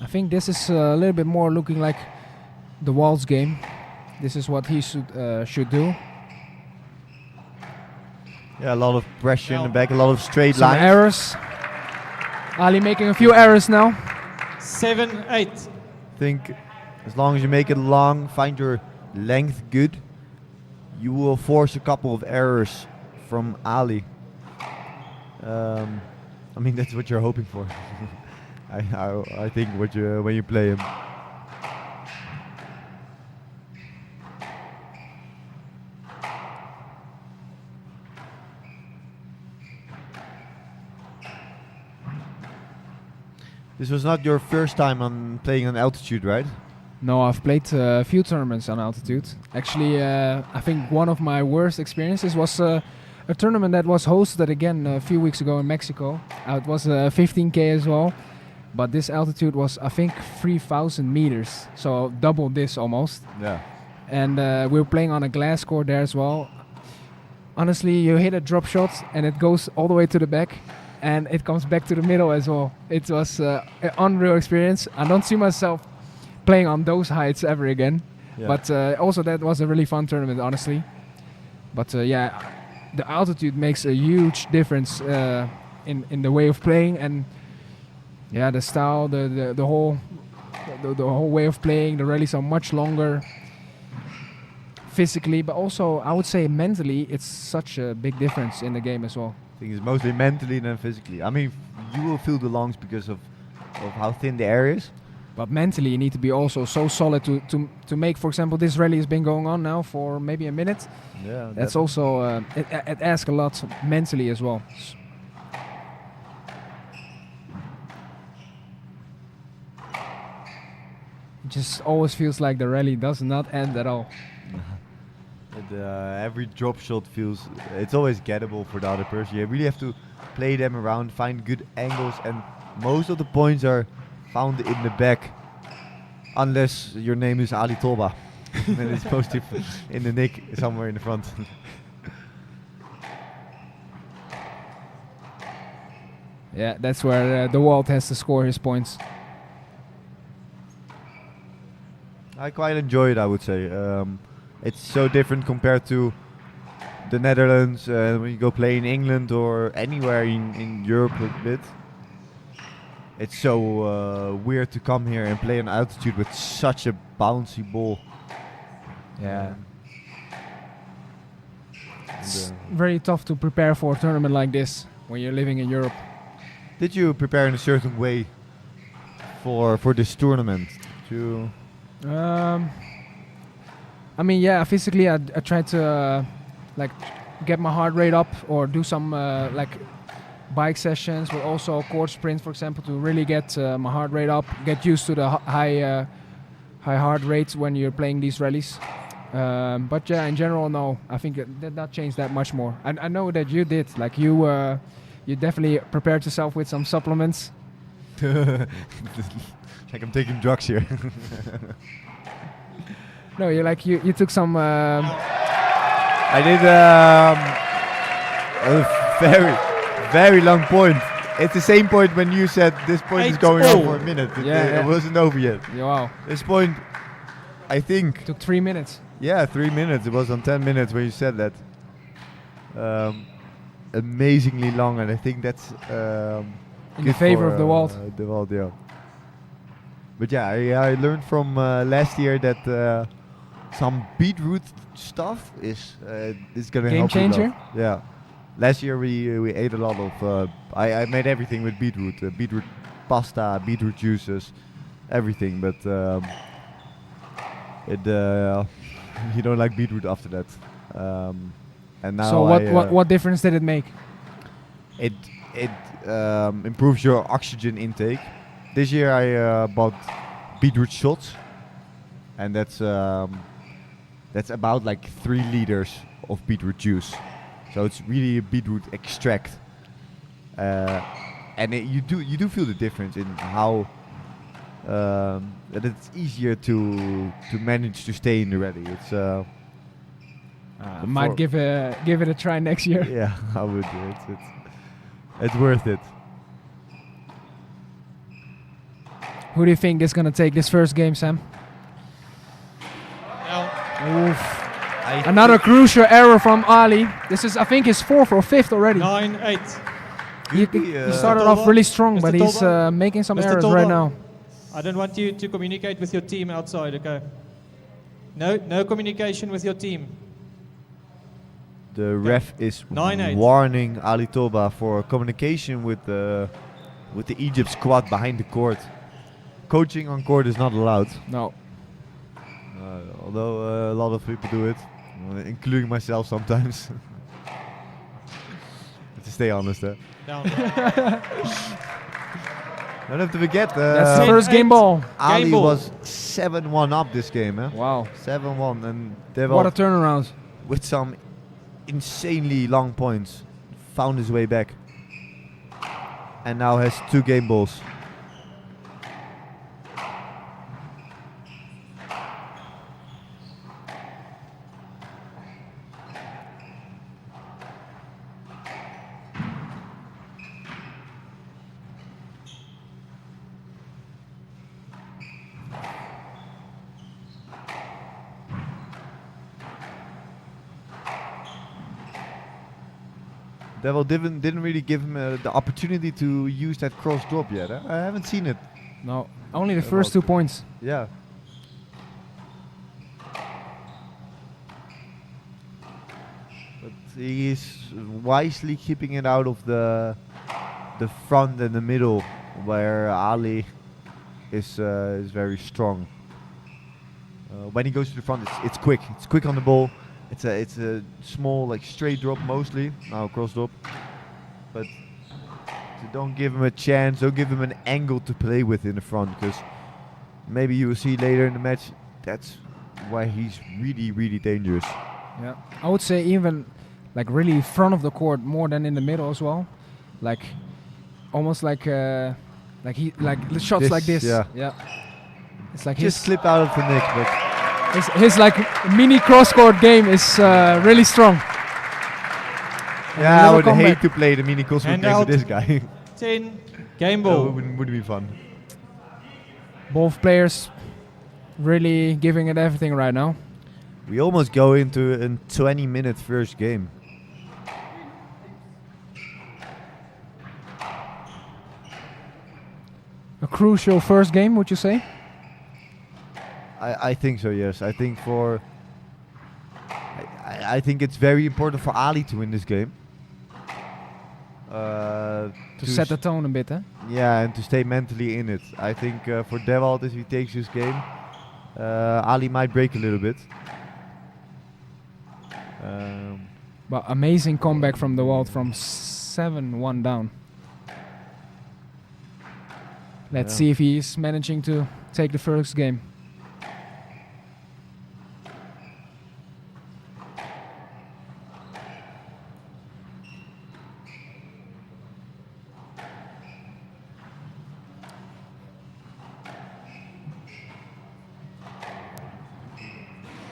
I think this is a little bit more looking like the waltz game. This is what he should do. yeah, a lot of pressure in the back, a lot of straight Some lines. errors. Ali making a few errors now. 7-8. I think as long as you make it long, find your length good, you will force a couple of errors from Ali. I mean, that's what you're hoping for. I think when you play him. This was not your first time on playing on altitude, right? No, I've played a few tournaments on altitude. Actually, I think one of my worst experiences was a tournament that was hosted again a few weeks ago in Mexico. It was 15K as well, but this altitude was, I think, 3,000 meters, so double this almost. Yeah. And we were playing on a glass court there as well. Honestly, you hit a drop shot and it goes all the way to the back, and it comes back to the middle as well. It was an unreal experience. I don't see myself playing on those heights ever again. Yeah. But also that was a really fun tournament, honestly. But yeah, the altitude makes a huge difference in the way of playing, and yeah, the style, the whole way of playing. The rallies are much longer physically, but also I would say mentally, it's such a big difference in the game as well. I think it's mostly mentally than physically. I mean, you will feel the lungs because of how thin the air is. But mentally, you need to be also so solid to make, for example, this rally has been going on now for maybe a minute. Yeah, That's also, it asks a lot mentally as well. It just always feels like the rally does not end at all. Every drop shot feels, it's always gettable for the other person. You really have to play them around, find good angles, and most of the points are found in the back, unless your name is Ali Toba. Then it's posted in the nick somewhere in the front. Yeah, that's where the Walt has to score his points. I quite enjoy it, I would say. It's so different compared to the Netherlands, when you go play in England or anywhere in Europe a bit. It's so weird to come here and play on altitude with such a bouncy ball. Yeah. It's very tough to prepare for a tournament like this when you're living in Europe. Did you prepare in a certain way for this tournament? I mean, yeah, physically I tried to like get my heart rate up or do some like bike sessions, but also court sprints, for example, to really get my heart rate up, get used to the high heart rates when you're playing these rallies. But yeah, in general, no, I think it did not change that much more. I know that you did, like you definitely prepared yourself with some supplements. Like I'm taking drugs here. No, you took some. I did a very long point. It's the same point when you said this point is going on for a minute. It wasn't over yet. Yeah, wow. This point, I think, took 3 minutes. Yeah, 3 minutes. It was on 10 minutes when you said that. Amazingly long, and I think that's in the favor of the Walt. The Walt, yeah. But yeah, I learned from last year that some beetroot stuff is gonna game help changer. you a lot. Yeah, last year we ate a lot of. I made everything with beetroot, beetroot pasta, beetroot juices, everything. But you don't like beetroot after that. And now So what difference did it make? It improves your oxygen intake. This year I bought beetroot shots, and that's about like 3 liters of beetroot juice. So it's really a beetroot extract, and you do feel the difference in how that it's easier to manage to stay in the rally. It's Might give it a try next year. yeah, I would. It's worth it. Who do you think is going to take this first game, Sam? Oof. Another crucial error from Ali. This is, I think, his 4th or 5th already. 9-8. He started off really strong, but he's making some errors right now. I don't want you to communicate with your team outside, okay? No communication with your team. The ref is 9-8. warning Ali Toba for communication with the Egypt squad behind the court. Coaching on court is not allowed. No. Although a lot of people do it, including myself sometimes. To stay honest, eh? Down. Don't have to forget. That's the first game ball. Ali Game ball. was 7-1 up this game, eh? Wow. 7-1, and What a turnaround. with some insanely long points, found his way back, and now has 2 game balls. Devil didn't really give him the opportunity to use that cross drop yet. Eh? I haven't seen it. No, only the first 2 points. Yeah. But he is wisely keeping it out of the front and the middle, where Ali is very strong. When he goes to the front, it's quick. It's quick on the ball. It's a small, like, straight drop mostly. Now cross drop. But don't give him a chance. Don't give him an angle to play with in the front, because maybe you will see later in the match that's why he's really, really dangerous. Yeah, I would say even like really front of the court more than in the middle as well. Like almost like the shots This, like this. yeah. It's like Just slip out of the nick, but his like mini cross-court game is really strong. yeah, I would comeback. hate to play the mini crossword Hand game with out. this guy. 10. Game That ball. would be fun. Both players really giving it everything right now. We almost go into a 20-minute first game. A crucial first game, would you say? I think so, yes. I think I think it's very important for Ali to win this game. To set the tone a bit, huh? Yeah, and to stay mentally in it. I think for Dewald, if he takes this game, Ali might break a little bit. But amazing comeback from the world from 7-1 down. Let's see if he's managing to take the first game.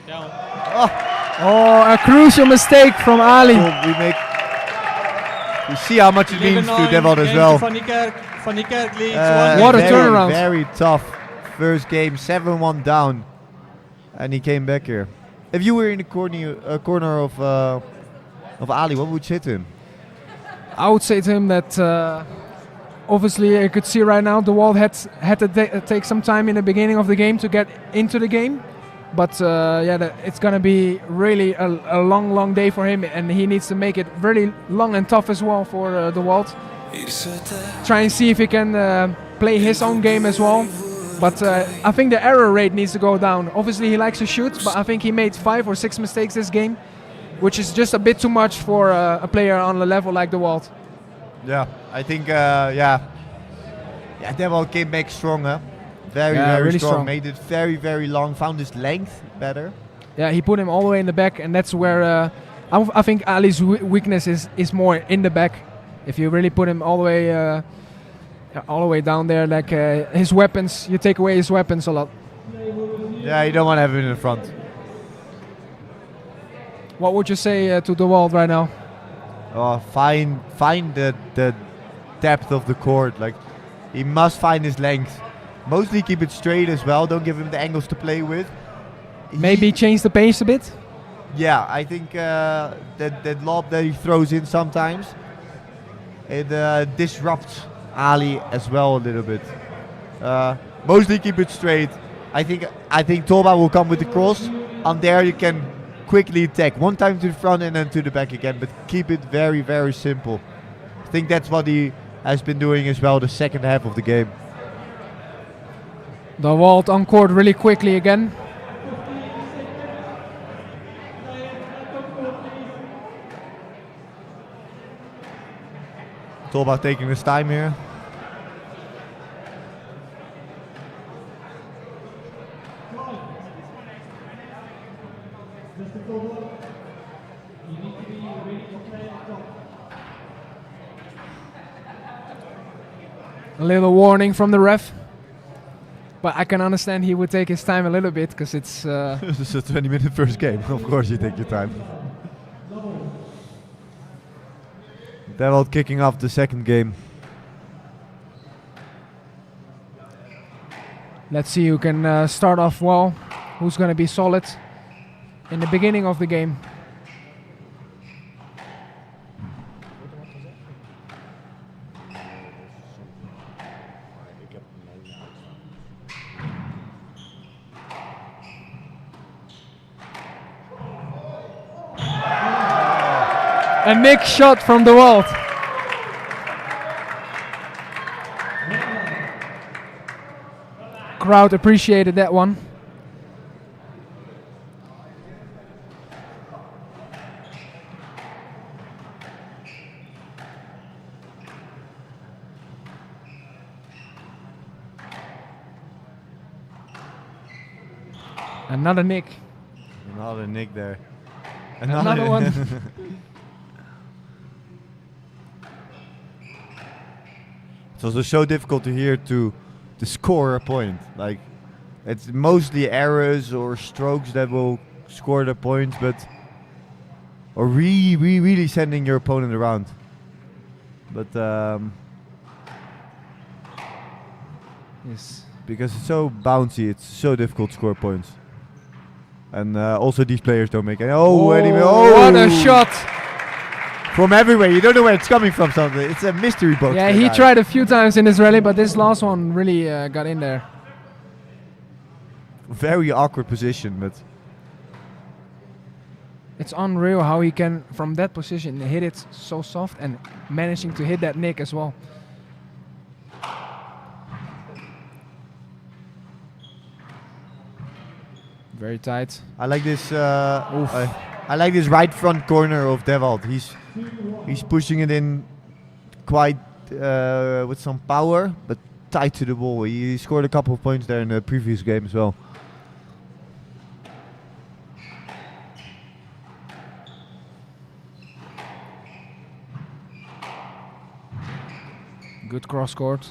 Down. Oh, a crucial mistake from Ali. So we see how much it means to 11-9, Dewald as game well. to Van die Kerk leads What a very, turnaround. Very tough first game, 7-1 down, and he came back here. If you were in the corner of Ali, what would you say to him? I would say to him that obviously I could see right now the Wald had to take some time in the beginning of the game to get into the game. But it's going to be really a long, long day for him, and he needs to make it really long and tough as well for the Walt. Try and see if he can play his own game as well. But I think the error rate needs to go down. Obviously, he likes to shoot, but I think he made 5 or 6 mistakes this game, which is just a bit too much for a player on a level like the Walt. Yeah, I think, Devil came back stronger. Very really strong. Made it very, very long. Found his length better. Yeah, he put him all the way in the back, and that's where I think Ali's weakness is more in the back. If you really put him all the way down there, like his weapons, you take away his weapons a lot. Yeah, you don't want to have him in the front. What would you say to the Walt right now? Find the depth of the court. Like, he must find his length. Mostly keep it straight as well. Don't give him the angles to play with. Maybe change the pace a bit? Yeah, I think that lob that he throws in sometimes, it disrupts Ali as well a little bit. Mostly keep it straight. I think Toba will come with the cross. On there you can quickly attack. One time to the front and then to the back again, but keep it very, very simple. I think that's what he has been doing as well the second half of the game. The Walt on court really quickly again. Toba taking his time here. A little warning from the ref. But I can understand he would take his time a little bit because it's... This is a 20-minute first game. Of course you take your time. Devil kicking off the second game. Let's see who can start off well. Who's going to be solid in the beginning of the game. A nick shot from the Walt. Crowd appreciated that one. Another nick. Another nick there. Another one. It's also so difficult to hear to score a point. Like, it's mostly errors or strokes that will score the points, but or really sending your opponent around. But yes, because it's so bouncy, it's so difficult to score points. And also these players don't make any. Anyway, what a shot! From everywhere, you don't know where it's coming from. Something. It's a mystery box. Yeah, he tried a few times in this rally, but this last one really got in there. Very awkward position, but it's unreal how he can, from that position, hit it so soft and managing to hit that nick as well. Very tight. I like this. I like this right front corner of Devald. He's pushing it in quite with some power, but tight to the ball. He scored a couple of points there in the previous game as well. Good cross court.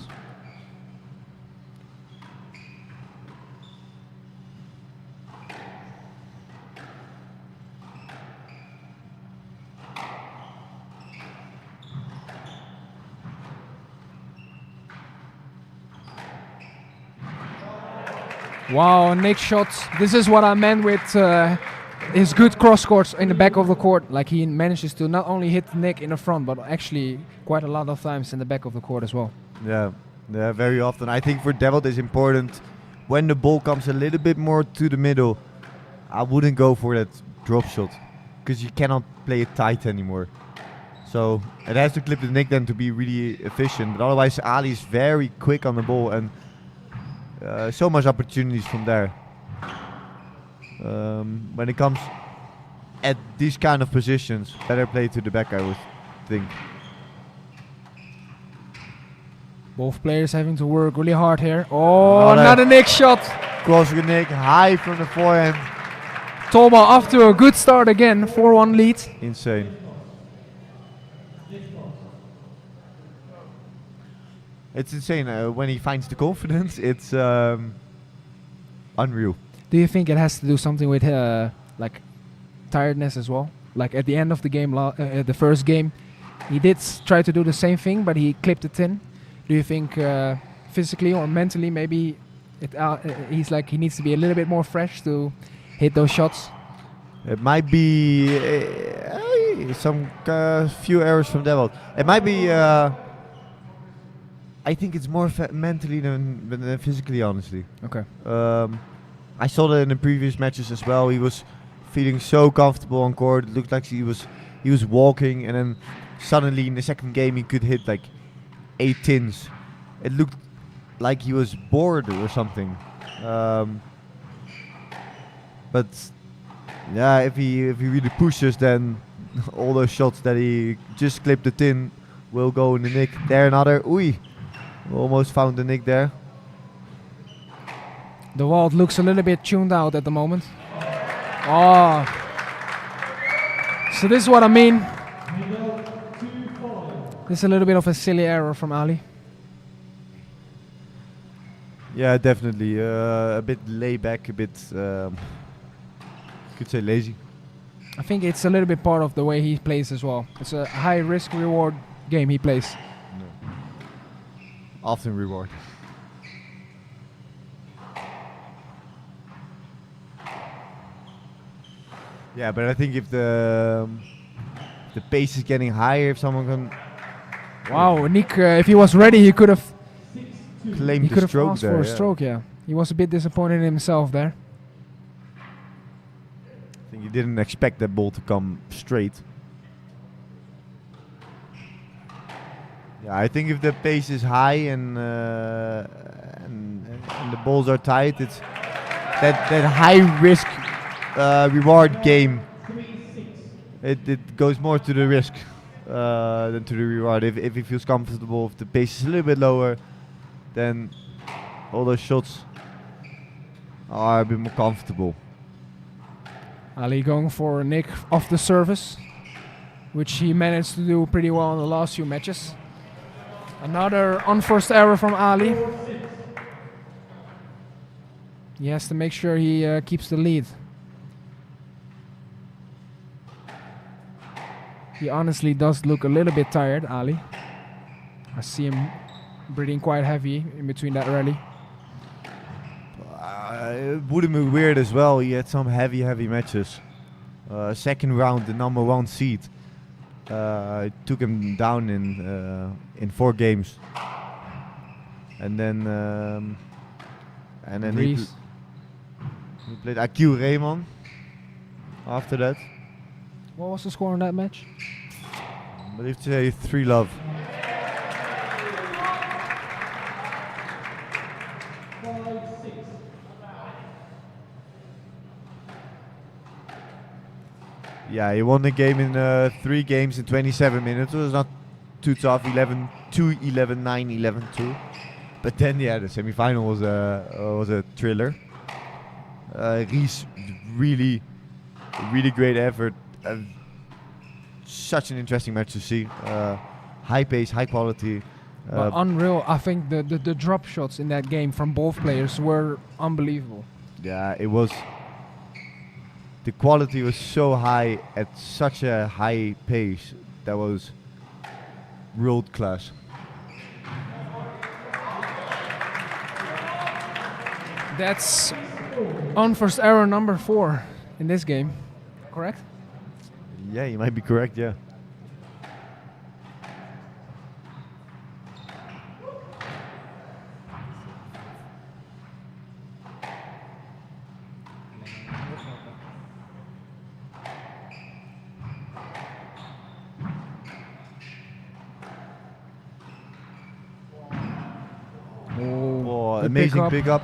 Wow, Nick shot. This is what I meant with his good cross courts in the back of the court. Like, he manages to not only hit Nick in the front, but actually quite a lot of times in the back of the court as well. Yeah, very often. I think for Devil it's important when the ball comes a little bit more to the middle I wouldn't go for that drop shot because you cannot play it tight anymore. So it has to clip the nick then to be really efficient. But otherwise, Ali is very quick on the ball and so much opportunities from there. When it comes at these kind of positions, better play to the back, I would think. Both players having to work really hard here. Oh, another nick shot. Cross nick, high from the forehand. Toma off to a good start again, 4-1 lead. Insane. It's insane. When he finds the confidence, it's unreal. Do you think it has to do something with like tiredness as well? Like at the end of the game, the first game, he did try to do the same thing, but he clipped it in. Do you think physically or mentally maybe he's like he needs to be a little bit more fresh to hit those shots? It might be some few errors from Devil. It might be. I think it's more mentally than physically, honestly. Okay. I saw that in the previous matches as well. He was feeling so comfortable on court. It looked like he was walking, and then suddenly in the second game he could hit like 8 tins. It looked like he was bored or something. But yeah, if he really pushes, then all those shots that he just clipped the tin will go in the nick. There another. Oei. Almost found the nick there. The vault looks a little bit tuned out at the moment. Oh. So this is what I mean. This is a little bit of a silly error from Ali. Yeah, definitely. A bit laid back, a bit, could say lazy. I think it's a little bit part of the way he plays as well. It's a high risk reward game he plays. Often reward. Yeah, but I think if the pace is getting higher, if someone can. Wow, Nick, if he was ready, he could have claimed the stroke asked there. for a stroke. Yeah, he was a bit disappointed in himself there. I think he didn't expect that ball to come straight. Yeah, I think if the pace is high and the balls are tight, it's that high risk reward game. It goes more to the risk than to the reward. If he feels comfortable, if the pace is a little bit lower, then all those shots are a bit more comfortable. Ali going for Nick off the service, which he managed to do pretty well in the last few matches. Another unforced error from Ali. He has to make sure he keeps the lead. He honestly does look a little bit tired, Ali. I see him breathing quite heavy in between that rally. It wouldn't be weird as well. He had some heavy matches. Second round, the number 1 seed. Took him down in 4 games, and then he played Akil Raymond after that. What was the score on that match? I believe to say 3-love. Yeah, he won the game in 3 games in 27 minutes. It was not too tough. 11-2, 11-9, 11-2. But then, yeah, the semi-final was a thriller. Ries, really great effort. Such an interesting match to see. High pace, high quality. But unreal. I think the drop shots in that game from both players were unbelievable. Yeah, it was. The quality was so high at such a high pace. That was world class. That's unforced error number 4 in this game, correct? Yeah, you might be correct, yeah. Amazing pickup.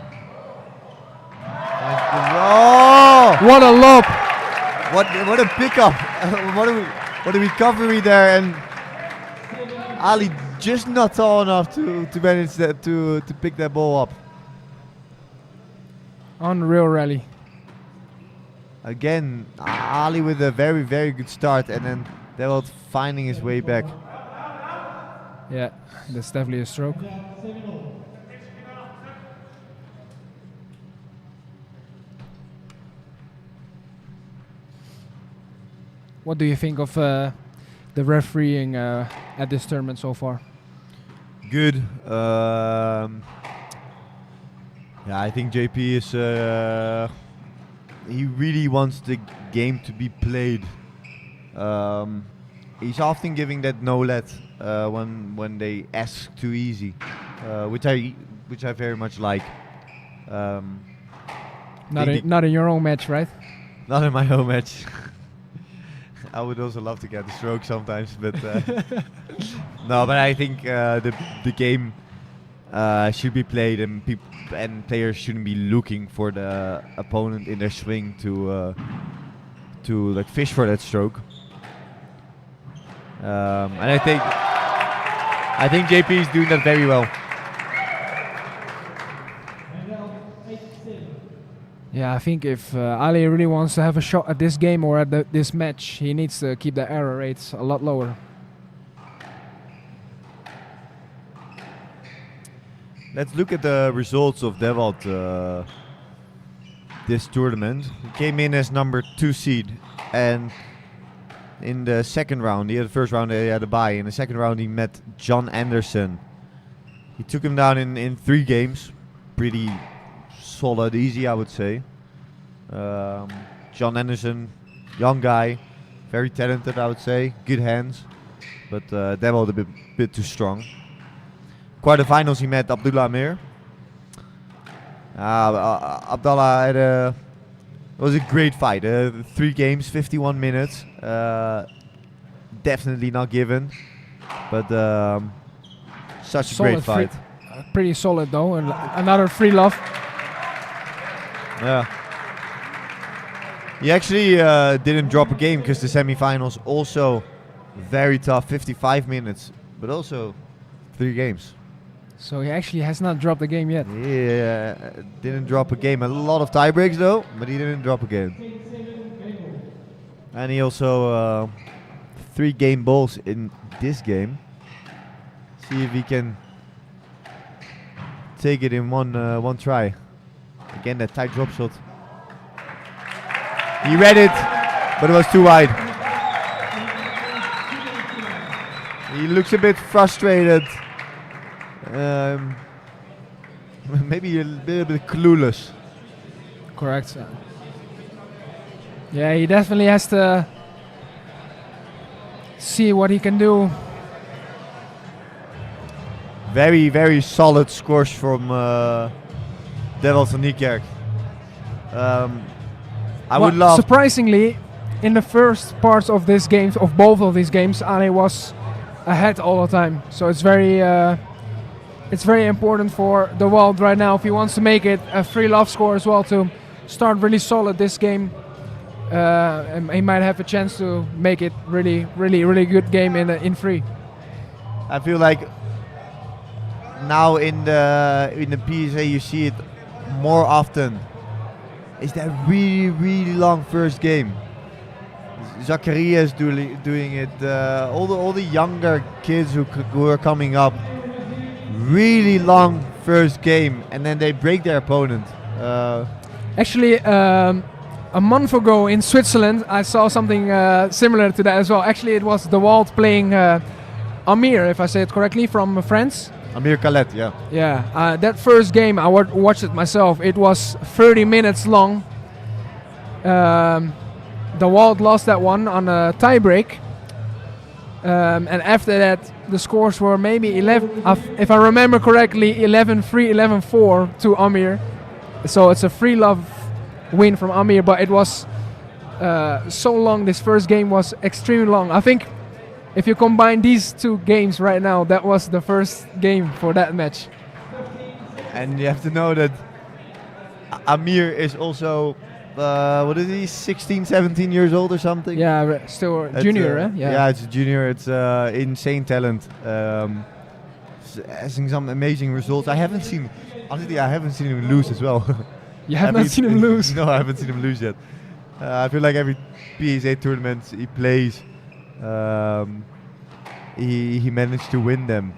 Oh! What a lob! What a pickup! what a recovery there, and Ali just not tall enough to manage that to pick that ball up. Unreal rally. Again, Ali with a very, very good start, and then Develd finding his way back. Yeah, that's definitely a stroke. What do you think of the refereeing at this tournament so far? Good. Yeah, I think JP is. He really wants the game to be played. He's often giving that no let when they ask too easy, which I very much like. Not in your own match, right? Not in my own match. I would also love to get the stroke sometimes, but no. But I think the game should be played, and players shouldn't be looking for the opponent in their swing to like fish for that stroke. And I think JP is doing that very well. Yeah, I think if Ali really wants to have a shot at this game or at this match, he needs to keep the error rates a lot lower. Let's look at the results of Develd this tournament. He came in as number 2 seed, and in the second round, the first round he had a bye. In the second round he met John Anderson. He took him down in 3 games. Pretty solid, easy, I would say. John Anderson, young guy, very talented, I would say. Good hands, but Develd a bit too strong. Quarterfinals he met Abdullah Amir. Abdullah had it was a great fight. 3 games, 51 minutes. Definitely not given, but such a great fight. Pretty solid though, and another free love. Yeah. He actually didn't drop a game because the semifinals also very tough, 55 minutes, but also 3 games. So he actually has not dropped a game yet. Yeah, didn't drop a game. A lot of tie breaks though, but he didn't drop a game. And he also 3 game balls in this game. See if he can take it in one try. Again, that tight drop shot. He read it, but it was too wide. He looks a bit frustrated. Maybe a little bit clueless. Correct. Yeah, he definitely has to see what he can do. Very, very solid scores from Develd van Niekerk. I would love. Surprisingly, in the first parts of this games, of both of these games, Ali was ahead all the time. So it's very important for the world right now if he wants to make it a free love score as well to start really solid this game. And he might have a chance to make it really good game in free. I feel like now in the PSA you see it more often. Is that really long first game? Zakaria is doing it. All the younger kids who are coming up, really long first game, and then they break their opponent. Actually, a month ago in Switzerland, I saw something similar to that as well. Actually, it was De Walt playing Amir, if I say it correctly, from France. Amir Khaled, yeah. Yeah, that first game, I watched it myself. It was 30 minutes long. De Walt lost that one on a tie break. And after that, the scores were maybe 11, if I remember correctly, 11-3, 11-4 to Amir. So it's a free love win from Amir, but it was so long. This first game was extremely long. I think if you combine these 2 games right now, that was the first game for that match. And you have to know that Amir is also, what is he, 16, 17 years old or something? Yeah, still It's, junior, eh? Yeah, it's a junior. It's insane talent. Having some amazing results. Honestly, I haven't seen him lose as well. You have not seen him lose? No, I haven't seen him lose yet. I feel like every PSA tournament he plays, he managed to win them.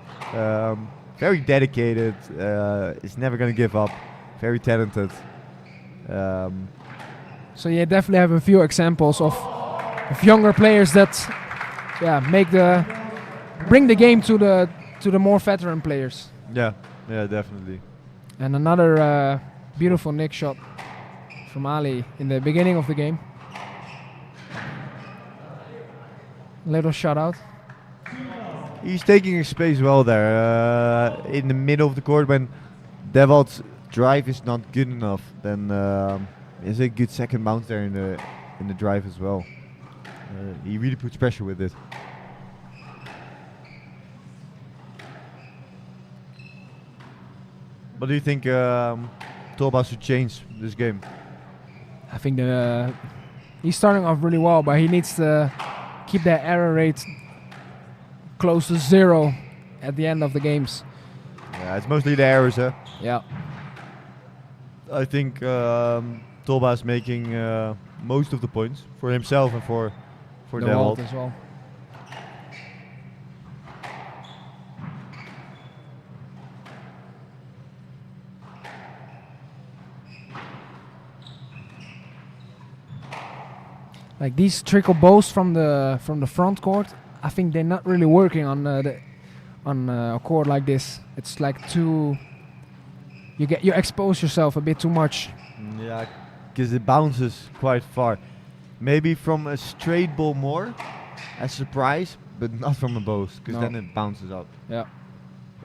Very dedicated. He's never going to give up. Very talented. So you definitely have a few examples of younger players that, bring the game to the more veteran players. Yeah, definitely. And another beautiful nick shot from Ali in the beginning of the game. Little shutout. He's taking his space well there. In the middle of the court, when Devald's drive is not good enough, then there's a good second bounce there in the drive as well. He really puts pressure with it. What do you think Torba should change this game? I think he's starting off really well, but he needs to keep that error rate close to 0 at the end of the games. Yeah, it's mostly the errors, huh? Yeah. I think Torba is making most of the points for himself and for The Devald Walt as well. Like these trickle bows from the front court, I think they're not really working on a court like this. It's like you expose yourself a bit too much. Yeah, because it bounces quite far. Maybe from a straight ball more, as surprise, but not from a bows, because then it bounces up. Yeah,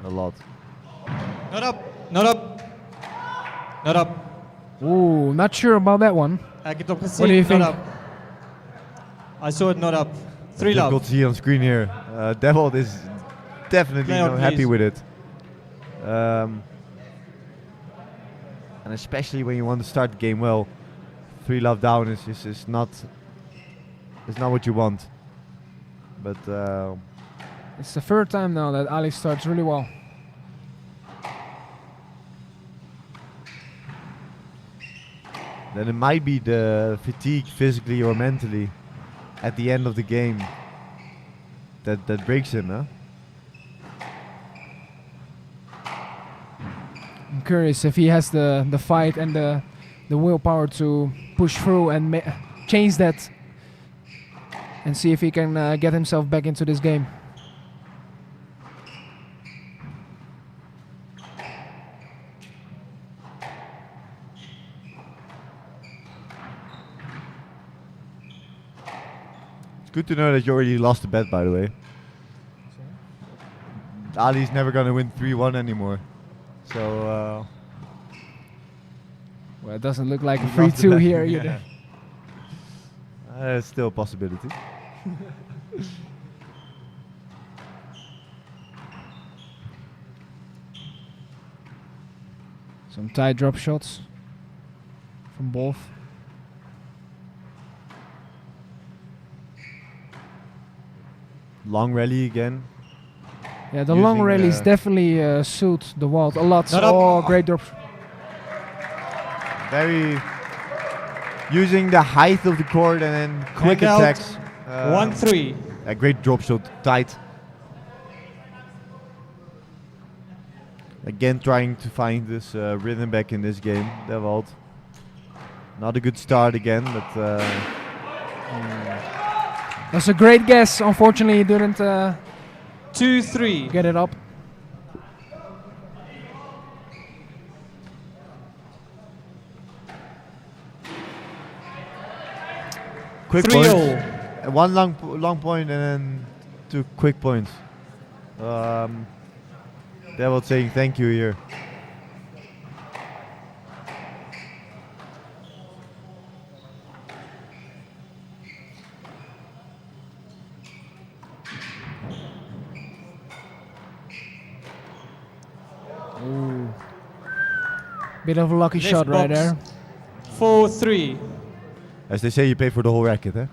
a lot. Not up, not up, not up. Ooh, not sure about that one. Ek het op What do you gesien, think? not up. I saw it not up. 3 Difficult love. to see on screen here. Devald is definitely Play on, not happy please. with it. And especially when you want to start the game well, 3 love down is not what you want. But It's the third time now that Ali starts really well. then it might be the fatigue physically or mentally at the end of the game that breaks him, huh? I'm curious if he has the fight and the willpower to push through and change that and see if he can get himself back into this game. It's good to know that you already lost the bet, by the way. Ali's never gonna win 3-1 anymore. So Well, it doesn't look like a he lost the 3-2 bet. here Yeah. either. It's still a possibility. Some tight drop shots from both. Long rally again. Yeah, the long Using, rallies definitely suit the Walt a lot. Not up. Oh, great drop. Very using the height of the court and then quick Hand out. attacks. 1-3. A great drop shot, tight. Again, trying to find this rhythm back in this game, Devald. Not a good start again, but That's a great guess. Unfortunately, he didn't 2-3. get it up. quick 3-0. points. One long point and then 2 quick points. Devald saying thank you here. Ooh. Bit of a lucky Left shot right box. there. 4-3. As they say, you pay for the whole racket, eh?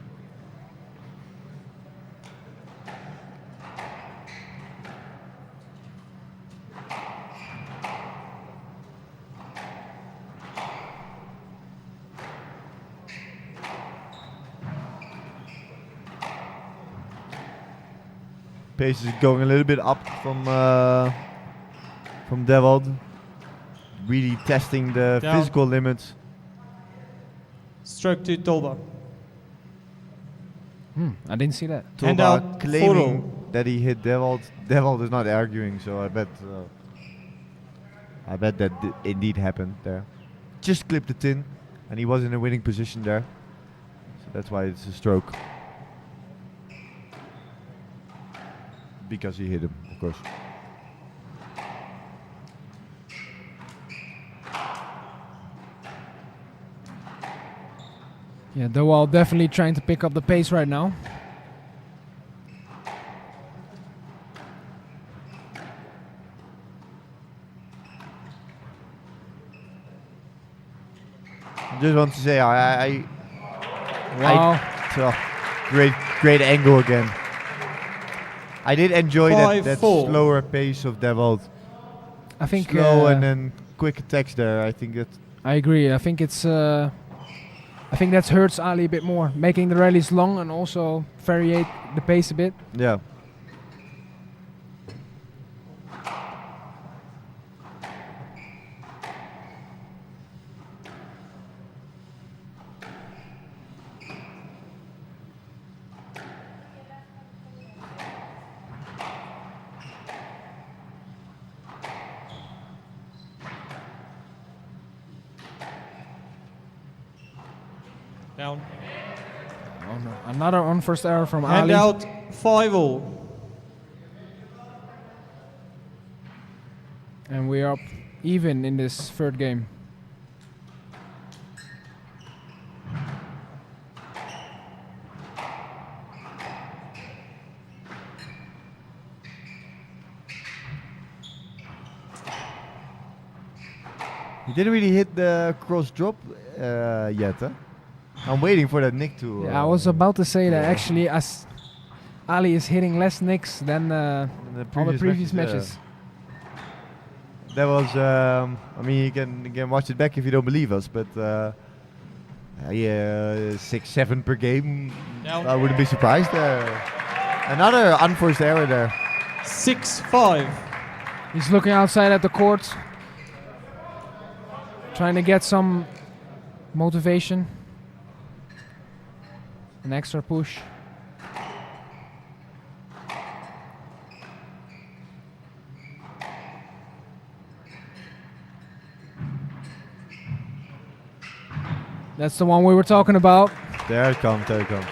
Pace is going a little bit up from Devold. Really testing the Down. physical limits. Stroke to Tolba. I didn't see that. Hand Tolba out, claiming follow. that he hit Devold. Devold is not arguing, so I bet that indeed happened there. Just clipped the tin, and he was in a winning position there. So that's why it's a stroke. Because he hit him, of course. Yeah, Dewald definitely trying to pick up the pace right now. I just want to say, Wow. great angle again. I did enjoy that 5-4. slower pace of Devold. I think Slow and then quick attacks there. I think that I agree. I think it's I think that hurts Ali a bit more, making the rallies long and also variate the pace a bit. yeah. Down. Oh no. Another unforced error from Hand Ali. out 5-all. And we are up even in this third game. He didn't really hit the cross drop yet, huh? I'm waiting for that nick to. Yeah, I was about to say that actually, as Ali is hitting less nicks than all the previous matches. That was. I mean, you can watch it back if you don't believe us, but yeah, 6-7 per game. Down. I wouldn't be surprised. Another unforced error there. 6-5. He's looking outside at the court, trying to get some motivation. An extra push. That's the one we were talking about. There it comes. There it comes.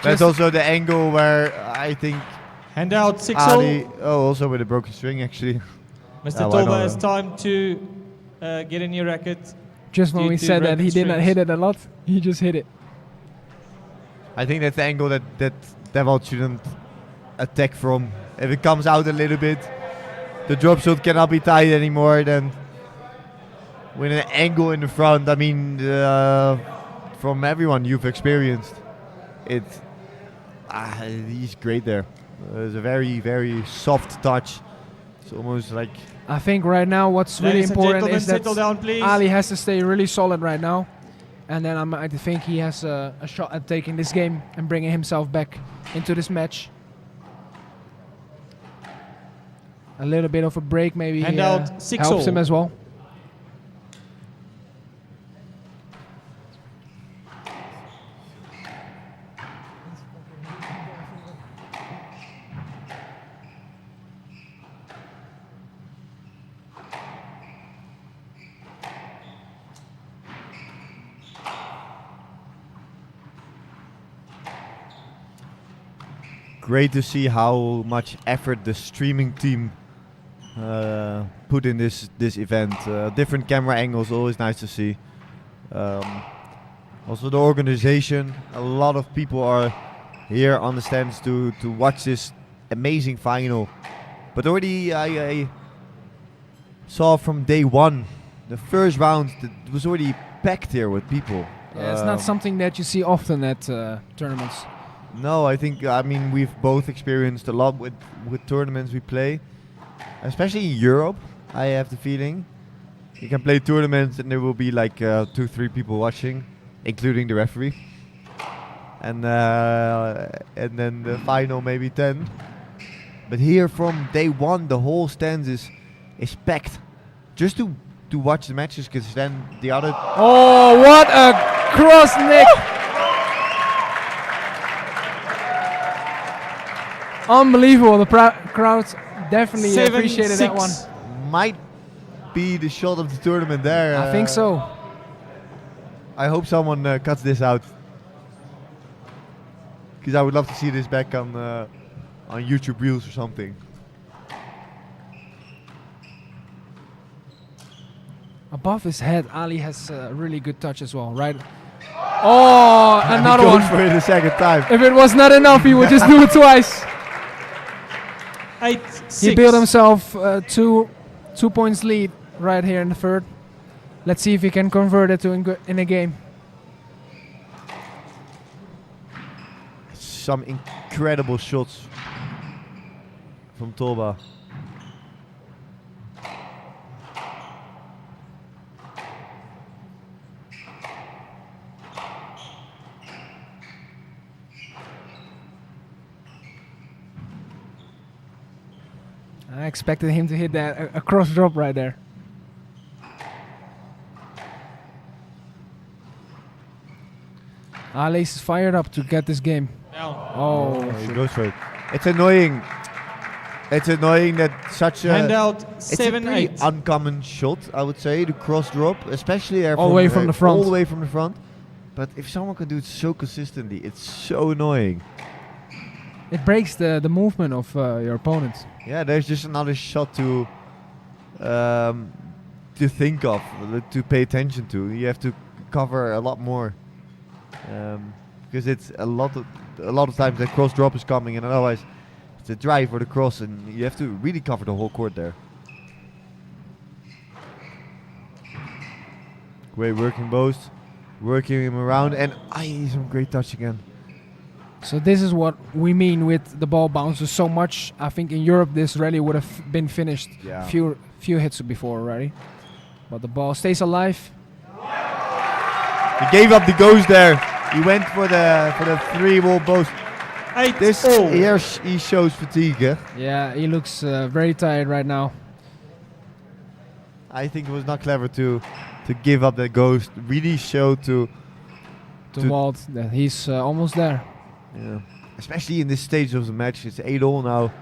That's also the angle where I think Hand out 6-all. Ali. Oh, also with a broken string actually. Mr. why Tolba not? has time to get a new racket. Just when Due we to said that he racket did not strings. hit it a lot, he just hit it. I think that's the angle that Devold shouldn't attack from. If it comes out a little bit, the drop shot cannot be tight anymore. Then with an angle in the front, I mean, from everyone you've experienced, he's great there. It's a very, very soft touch. It's almost like I think right now what's really Ladies and important gentlemen, is that settle down, please. Ali has to stay really solid right now. And then I think he has a shot at taking this game and bringing himself back into this match. A little bit of a break maybe Hand out 6-all. helps him as well. great to see how much effort the streaming team put in this event. Different camera angles, always nice to see. Also the organization, a lot of people are here on the stands to watch this amazing final. But already I saw from day one, the first round, it was already packed here with people. Yeah, it's not something that you see often at tournaments. No, I think, I mean, we've both experienced a lot with tournaments we play, especially in Europe, I have the feeling. You can play tournaments and there will be like 2-3 people watching, including the referee. And then the final maybe 10. But here from day one, the whole stands is packed. Just to watch the matches, because then the other... Oh, what a cross neck! Unbelievable. The crowd definitely appreciated that one. Might be the shot of the tournament there. I think so. I hope someone cuts this out, because I would love to see this back on YouTube Reels or something. Above his head, Ali has a really good touch as well, right? Oh, another he one. goes for it a second time. If it was not enough, he would just do it twice. 8-6. He built himself 2 points lead right here in the third. Let's see if he can convert it in a game. Some incredible shots from Toba. I expected him to hit that a cross drop right there. Alice is fired up to get this game. Oh, He goes for it. It's annoying. It's annoying that such a Handout it's a pretty 7-8. uncommon shot, I would say, the cross drop, especially All the way from the front. All the way from the front. But if someone can do it so consistently, it's so annoying. it breaks the movement of your opponent. Yeah, there's just another shot to think of, to pay attention to. You have to cover a lot more, because it's a lot of times that cross drop is coming, and otherwise it's a drive or the cross, and you have to really cover the whole court there. Great working both, working him around, and some great touch again. So this is what we mean with the ball bounces so much. I think in Europe this rally would have been finished Yeah. few hits before already. But the ball stays alive. He gave up the ghost there. He went for the 3-wall both. 8-all. This here he shows fatigue. Eh? Yeah, he looks very tired right now. I think it was not clever to give up that ghost. Really show to Walt that he's almost there. yeah. Especially in this stage of the match. It's 8-all now.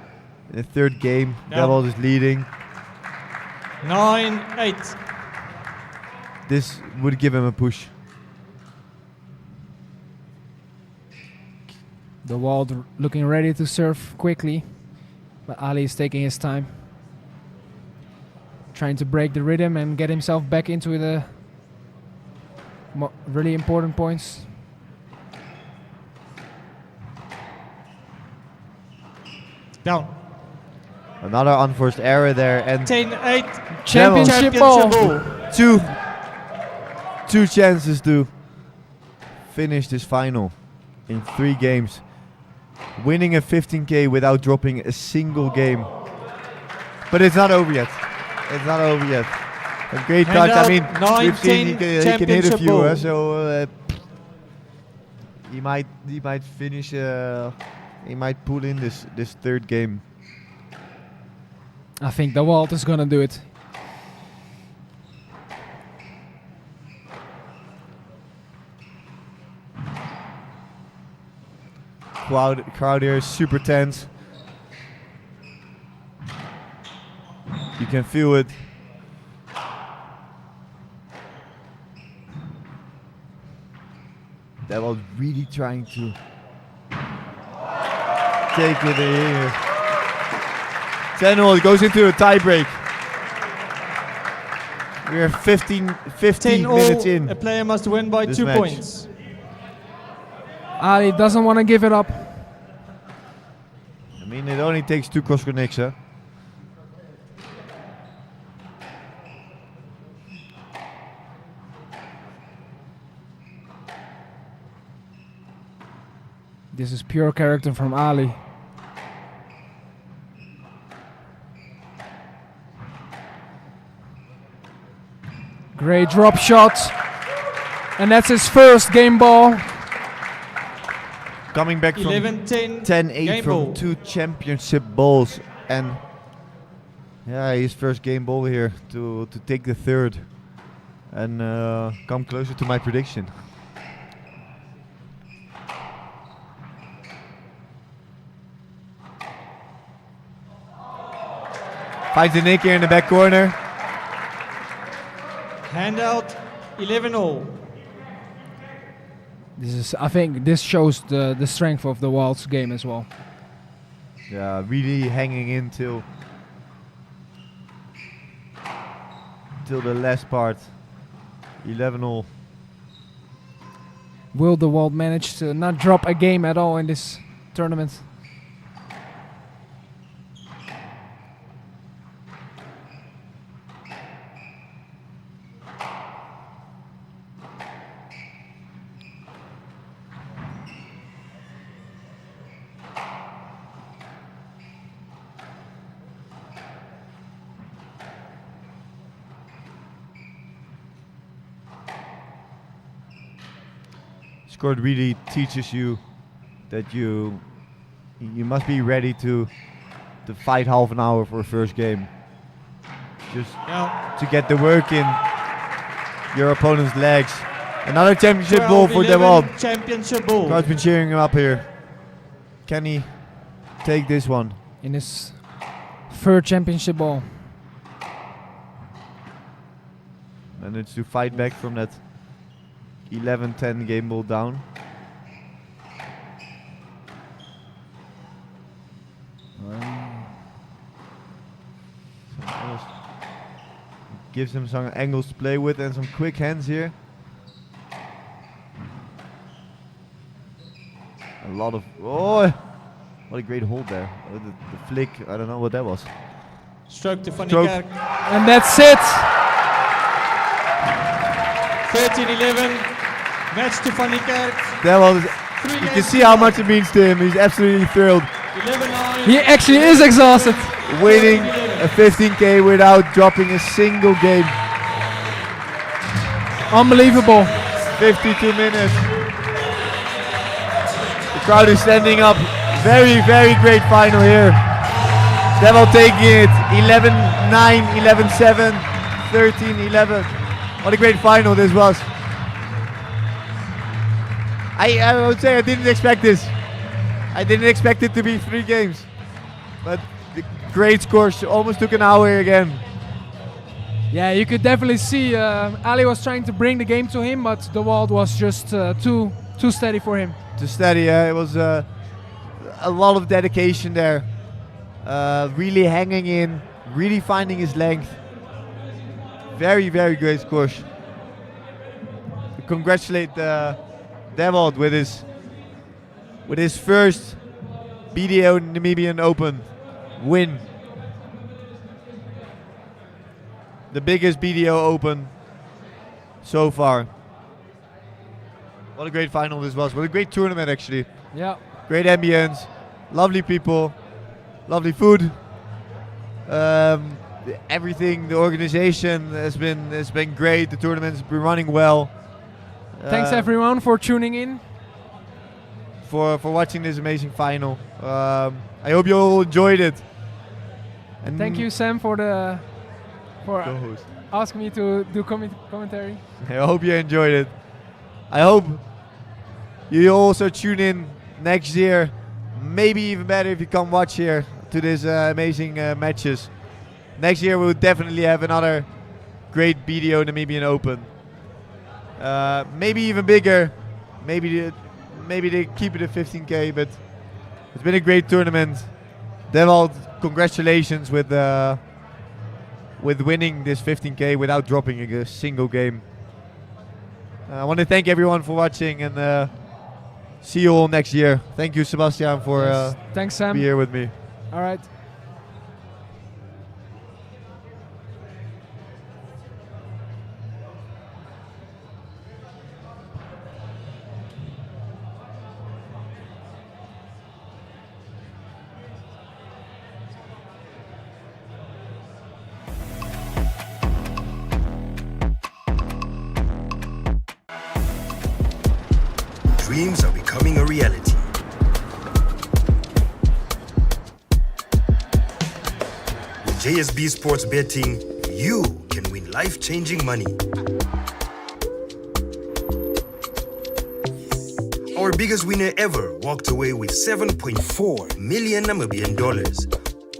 In the third game, Yeah. Devil is leading. 9-8. This would give him a push. The Walt looking ready to serve quickly, but Ali is taking his time, trying to break the rhythm and get himself back into the really important points. Down. Another unforced error there, and 10-8. Championship ball. two chances to finish this final in 3 games, winning a 15K without dropping a single game. But it's not over yet. It's not over yet. A great touch. I mean, we've seen he can hit a few, so he might finish. He might pull in this third game. I think the Walt is gonna do it. Crowd here is super tense. You can feel it. That was really trying to take it here. 10-all, it goes into a tie break. We're 15 minutes in. A player must win by this 2 match. points. Ali doesn't want to give it up. I mean, it only takes 2 cross connects, huh? This is pure character from Ali. Great drop shot. And that's his first game ball. Coming back from 11-10 10-8 game from ball. 2 championship balls, and yeah, his first game ball here to take the third and come closer to my prediction. Finds the Nick here in the back corner. Handout, 11-all. This is, I think, this shows the strength of the Wild's game as well. Yeah, really hanging in till the last part. 11-all. Will the Wild manage to not drop a game at all in this tournament? Scored really teaches you that you must be ready to fight half an hour for a first game. Just to get the work in your opponent's legs. Another championship ball for Devon. Championship ball. Crowd's been cheering him up here. Can he take this one? In his third championship ball. Managed to fight back from that 11-10 game ball down. Gives him some angles to play with and some quick hands here. A lot of, oh, what a great hold there. The flick, I don't know what that was. Stroke to Van Stroke. Niekerk. And that's it. 13-11. Match to Van Niekerk. That was, you can see how much it means to him. He's absolutely thrilled. 11-9. He actually is exhausted. Winning a 15K without dropping a single game. Unbelievable. 52 minutes. The crowd is standing up. Very, very great final here. Devil taking it 11-9, 11-7, 13-11. What a great final this was. I would say I didn't expect this. I didn't expect it to be 3 games. But the great scores, almost took an hour again. Yeah, you could definitely see Ali was trying to bring the game to him, but the Wild was just too steady for him. Too steady, it was a lot of dedication there. Really hanging in, really finding his length. Very, very great scores. Congratulate Devold with his first BDO Namibian Open win. The biggest BDO Open so far. What a great final this was. What a great tournament actually. Yeah. Great ambience, lovely people, lovely food. Everything, the organization has been great. The tournament's been running well. Thanks everyone for tuning in. For watching this amazing final. I hope you all enjoyed it. And Thank you, Sam, for co-host. asking me to do commentary. I hope you enjoyed it. I hope you also tune in next year. Maybe even better if you come watch here to these amazing matches. Next year we'll definitely have another great BDO Namibian Open. Maybe even bigger. Maybe they keep it at 15K, but it's been a great tournament. Devald, congratulations with winning this 15K without dropping a single game. I want to thank everyone for watching and see you all next year. Thank you, Sebastian, for Thanks, Sam. being here with me. All right. dreams are becoming a reality. With JSB Sports Betting, you can win life-changing money. Our biggest winner ever walked away with 7.4 million Namibian dollars.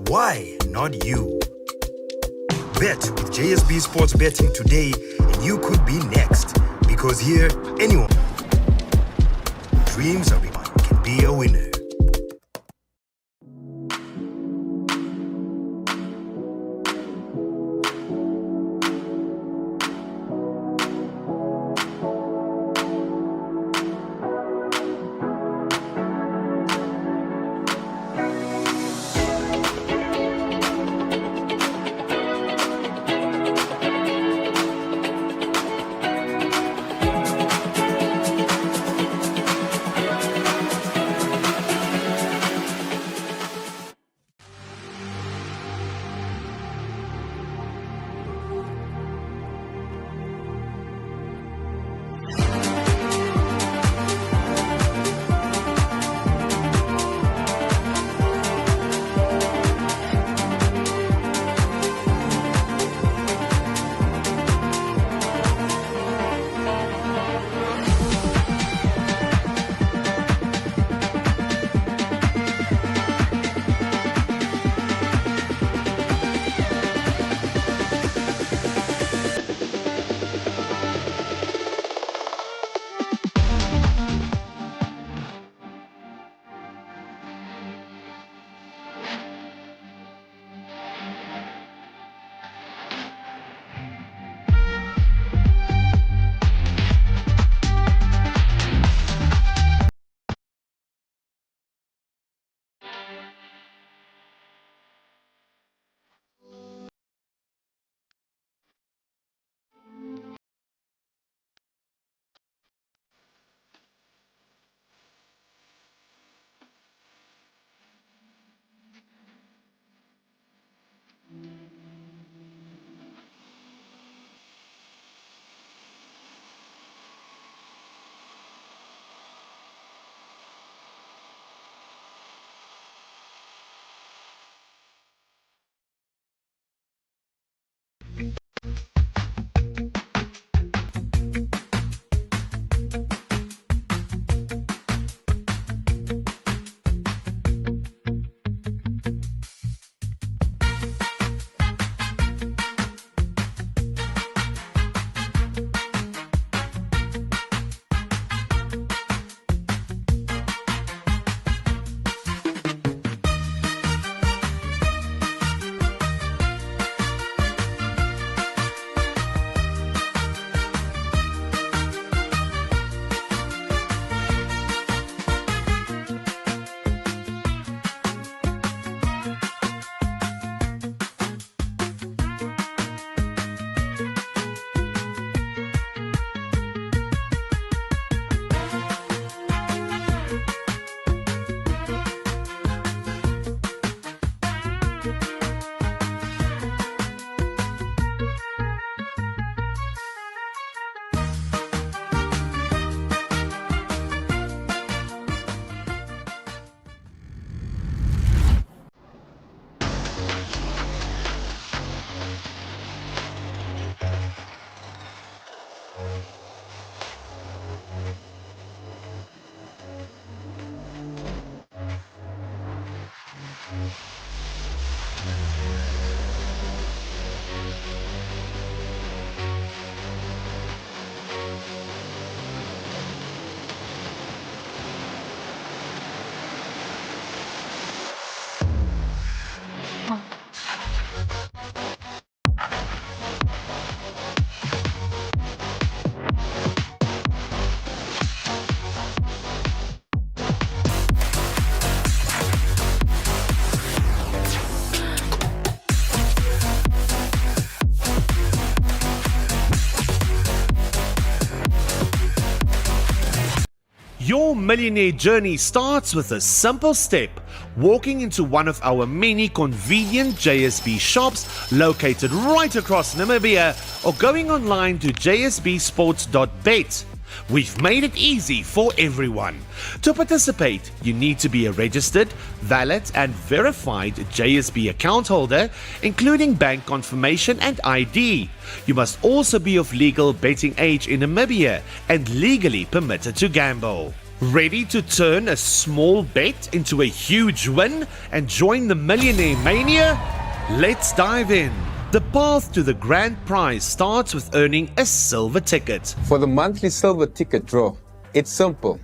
Why not you? Bet with JSB Sports Betting today and you could be next. Because here, anyone dreams of can be a winner. Your millionaire journey starts with a simple step: walking into one of our many convenient JSB shops located right across Namibia, or going online to jsbsports.bet. We've made it easy for everyone. To participate, you need to be a registered, valid and verified JSB account holder, including bank confirmation and ID. You must also be of legal betting age in Namibia and legally permitted to gamble. Ready to turn a small bet into a huge win and join the Millionaire Mania? Let's dive in. The path to the grand prize starts with earning a silver ticket. For the monthly silver ticket draw, it's simple.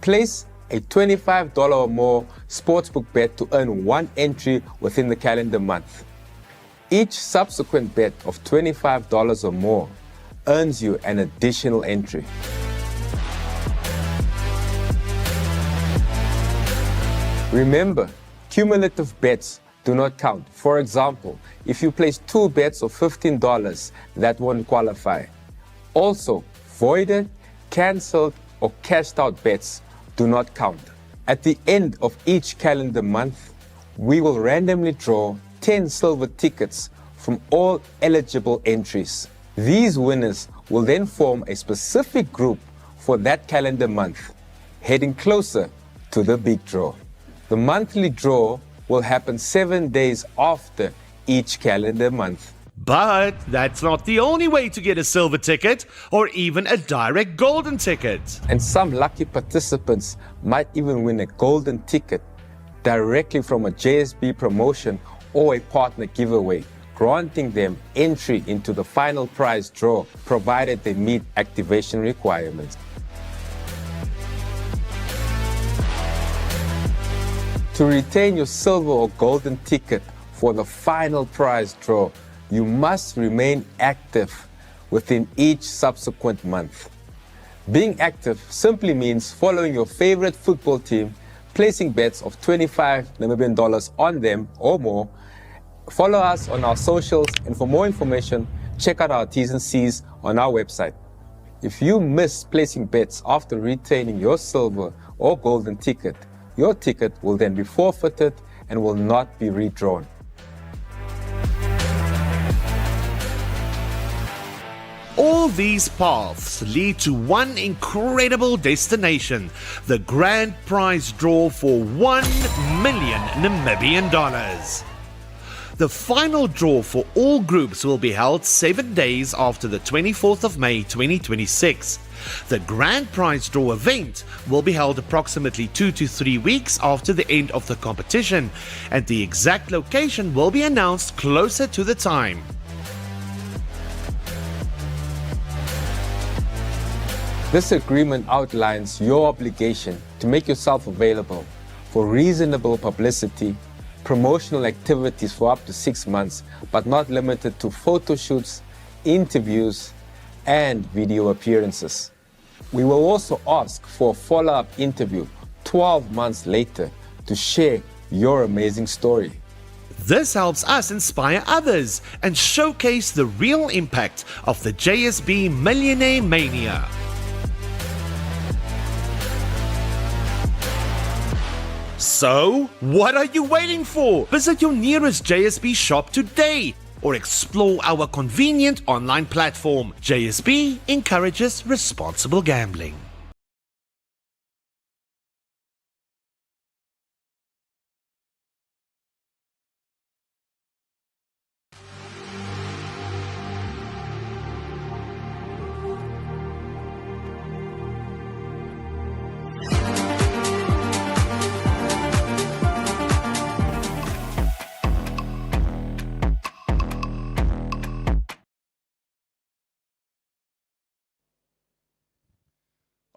Place a $25 or more sportsbook bet to earn one entry within the calendar month. Each subsequent bet of $25 or more earns you an additional entry. Remember, cumulative bets do not count. For example, if you place 2 bets of $15, that won't qualify. Also, voided, cancelled, or cashed out bets do not count. At the end of each calendar month, we will randomly draw 10 silver tickets from all eligible entries. These winners will then form a specific group for that calendar month, heading closer to the big draw. The monthly draw will happen 7 days after each calendar month. But that's not the only way to get a silver ticket or even a direct golden ticket. And some lucky participants might even win a golden ticket directly from a JSB promotion or a partner giveaway, granting them entry into the final prize draw, provided they meet activation requirements. To retain your silver or golden ticket for the final prize draw, you must remain active within each subsequent month. Being active simply means following your favorite football team, placing bets of $25 Namibian on them or more. Follow us on our socials, and for more information, check out our T's and C's on our website. If you miss placing bets after retaining your silver or golden ticket, your ticket will then be forfeited and will not be redrawn. All these paths lead to one incredible destination, the grand prize draw for $1 million Namibian dollars. The final draw for all groups will be held 7 days after the 24th of May 2026. The grand prize draw event will be held approximately 2 to 3 weeks after the end of the competition, and the exact location will be announced closer to the time. This agreement outlines your obligation to make yourself available for reasonable publicity, promotional activities for up to 6 months, but not limited to photo shoots, interviews, and video appearances. We will also ask for a follow-up interview 12 months later to share your amazing story. This helps us inspire others and showcase the real impact of the JSB Millionaire Mania. So, what are you waiting for? Visit your nearest JSB shop today or explore our convenient online platform. JSB encourages responsible gambling.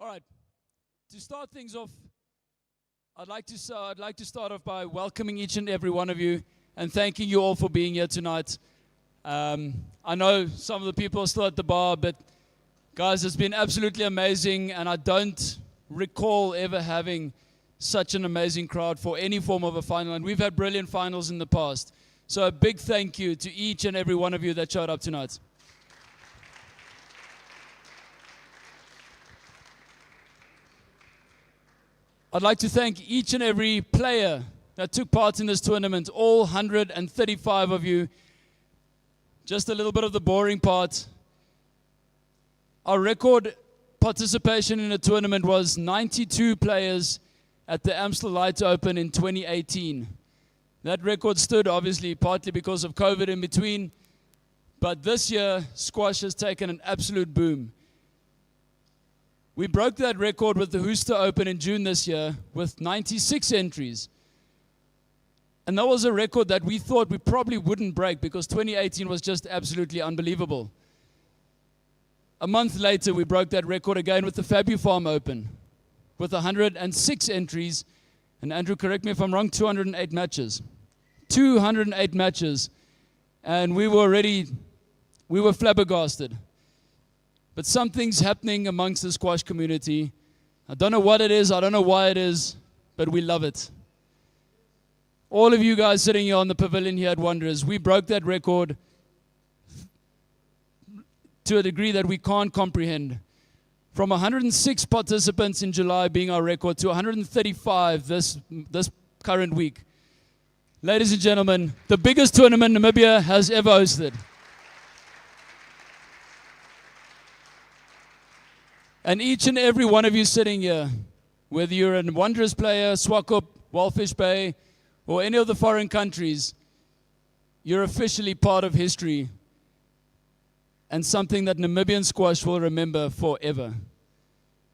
All right, to start things off, I'd like to start off by welcoming each and every one of you and thanking you all for being here tonight. I know some of the people are still at the bar, but guys, it's been absolutely amazing, and I don't recall ever having such an amazing crowd for any form of a final, and we've had brilliant finals in the past. So a big thank you to each and every one of you that showed up tonight. I'd like to thank each and every player that took part in this tournament, all 135 of you. Just a little bit of the boring part. Our record participation in a tournament was 92 players at the Amstel Light Open in 2018. That record stood obviously partly because of COVID in between, but this year squash has taken an absolute boom. We broke that record with the Worcester Open in June this year with 96 entries. And that was a record that we thought we probably wouldn't break because 2018 was just absolutely unbelievable. A month later, we broke that record again with the Fabu Farm Open with 106 entries. And Andrew, correct me if I'm wrong, 208 matches. 208 matches. And we were flabbergasted. But something's happening amongst the squash community. I don't know what it is, I don't know why it is, but we love it. All of you guys sitting here on the pavilion here at Wanderers, we broke that record to a degree that we can't comprehend. From 106 participants in July being our record to 135 this current week. Ladies and gentlemen, the biggest tournament Namibia has ever hosted. And each and every one of you sitting here, whether you're a Wanderers player, Swakop, Walfish Bay, or any of the foreign countries, you're officially part of history and something that Namibian squash will remember forever.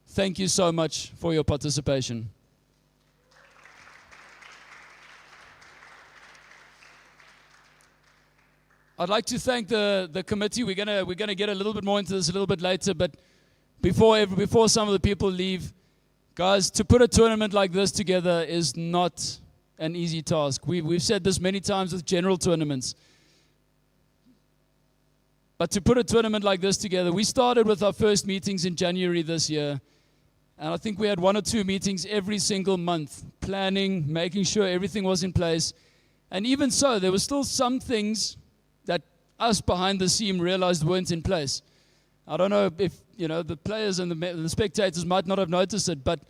Thank you so much for your participation. I'd like to thank the committee. We're gonna get a little bit more into this a little bit later, but before some of the people leave, guys, to put a tournament like this together is not an easy task. We've said this many times with general tournaments. But to put a tournament like this together, we started with our first meetings in January this year. And I think we had 1 or 2 meetings every single month, planning, making sure everything was in place. And even so, there were still some things that us behind the scene realized weren't in place. I don't know if the players and the spectators might not have noticed it, but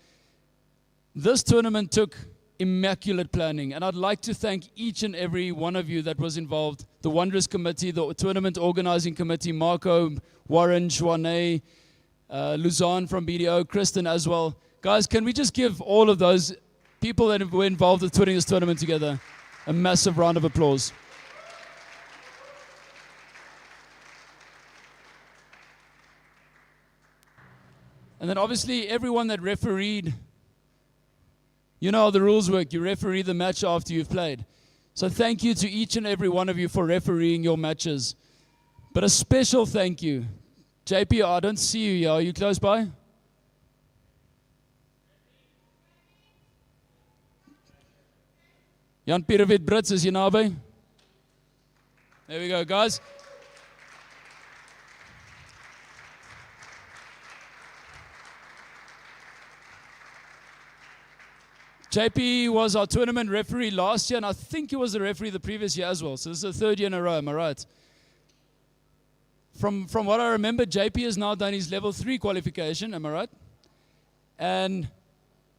this tournament took immaculate planning. And I'd like to thank each and every one of you that was involved. The Wanderers Committee, the Tournament Organizing Committee, Marco, Warren, Joanne, Luzanne from BDO, Kristen as well. Guys, can we just give all of those people that were involved with putting this tournament together a massive round of applause? And then obviously everyone that refereed, you know how the rules work. You referee the match after you've played. So thank you to each and every one of you for refereeing your matches. But a special thank you. JP, I don't see you here. Are you close by? Jan Pierwit Brits, is jy naby? There we go, guys. JP was our tournament referee last year, and I think he was the referee the previous year as well. So this is the 3rd year in a row, am I right? From what I remember, JP has now done his level 3 qualification, am I right? And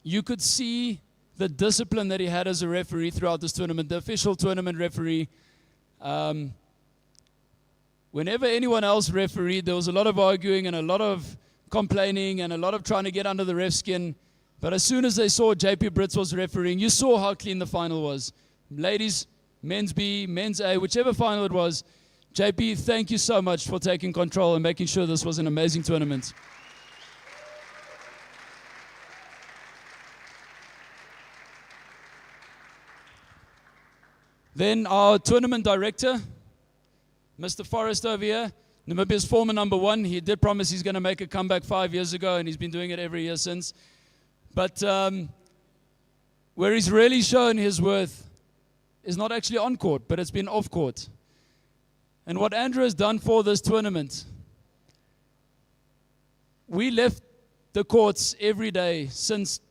you could see the discipline that he had as a referee throughout this tournament, the official tournament referee. Whenever anyone else refereed, there was a lot of arguing and a lot of complaining and a lot of trying to get under the ref's skin. But as soon as they saw JP Brits was refereeing, you saw how clean the final was. Ladies, men's B, men's A, whichever final it was. JP, thank you so much for taking control and making sure this was an amazing tournament. Then our tournament director, Mr. Forrest over here, Namibia's former #1. He did promise he's going to make a comeback 5 years ago, and he's been doing it every year since. But where he's really shown his worth is not actually on court, but it's been off court. And what Andrew has done for this tournament, we left the courts every day since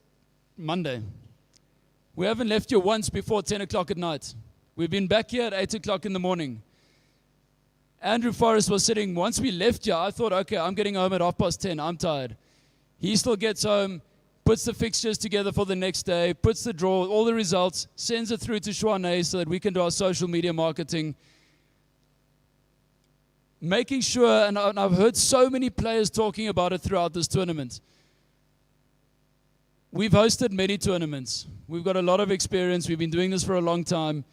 Monday. We haven't left here once before 10 o'clock at night. We've been back here at 8 o'clock in the morning. Andrew Forrest was sitting, once we left here, I thought, okay, I'm getting home at 10:30, I'm tired. He still gets home, puts the fixtures together for the next day, puts the draw, all the results, sends it through to Joanne so that we can do our social media marketing. making sure, and I've heard so many players talking about it throughout this tournament. We've hosted many tournaments. We've got a lot of experience. We've been doing this for a long time.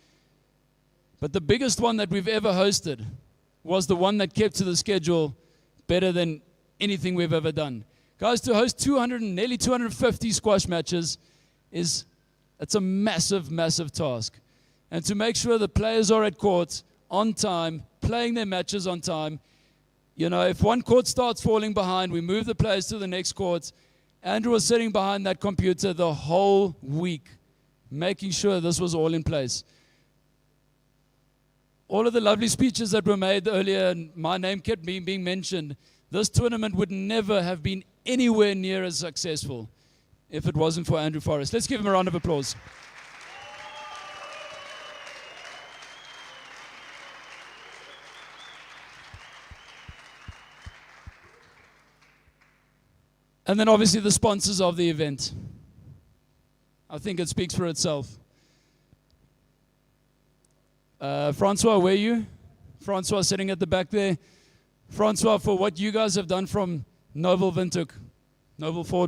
But the biggest one that we've ever hosted was the one that kept to the schedule better than anything we've ever done. Guys, to host nearly 250 squash matches it's a massive, massive task. And to make sure the players are at court on time, playing their matches on time. You know, if one court starts falling behind, we move the players to the next court. Andrew was sitting behind that computer the whole week, making sure this was all in place. All of the lovely speeches that were made earlier, and my name kept being mentioned, this tournament would never have been anywhere near as successful if it wasn't for Andrew Forrest. Let's give him a round of applause. And then obviously the sponsors of the event. I think it speaks for itself. Francois, where are you? Francois sitting at the back there. Francois, for what you guys have done from Noble Ford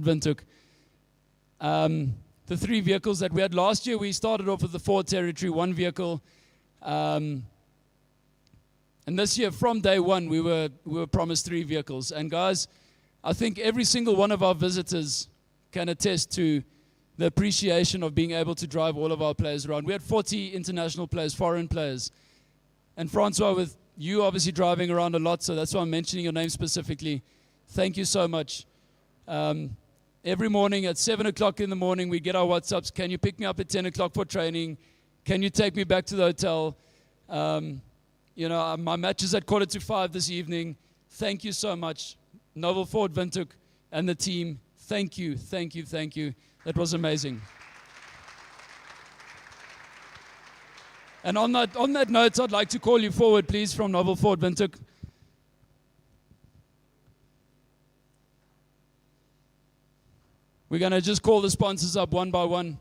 Windhoek. The 3 vehicles that we had last year, we started off with the Ford Territory, 1 vehicle. And this year, from day one, we were promised 3 vehicles. And guys, I think every single one of our visitors can attest to the appreciation of being able to drive all of our players around. We had 40 international players, foreign players. And Francois, with you obviously driving around a lot, so that's why I'm mentioning your name specifically. Thank you so much. Every morning at 7 o'clock in the morning, we get our WhatsApps. Can you pick me up at 10 o'clock for training? Can you take me back to the hotel? You know, my match is at 4:45 this evening. Thank you so much. Noble Ford Windhoek and the team, thank you, thank you, thank you. That was amazing. And on that note, I'd like to call you forward, please, from Noble Ford Windhoek. We're going to just call the sponsors up one by one.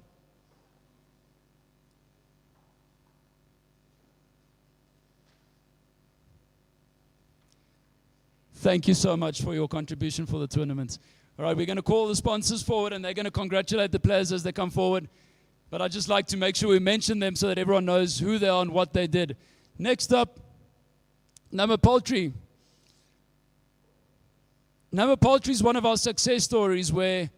Thank you so much for your contribution for the tournament. All right, we're going to call the sponsors forward, and they're going to congratulate the players as they come forward. But I'd just like to make sure we mention them so that everyone knows who they are and what they did. Next up, Nama Poultry. Nama Poultry is one of our success stories where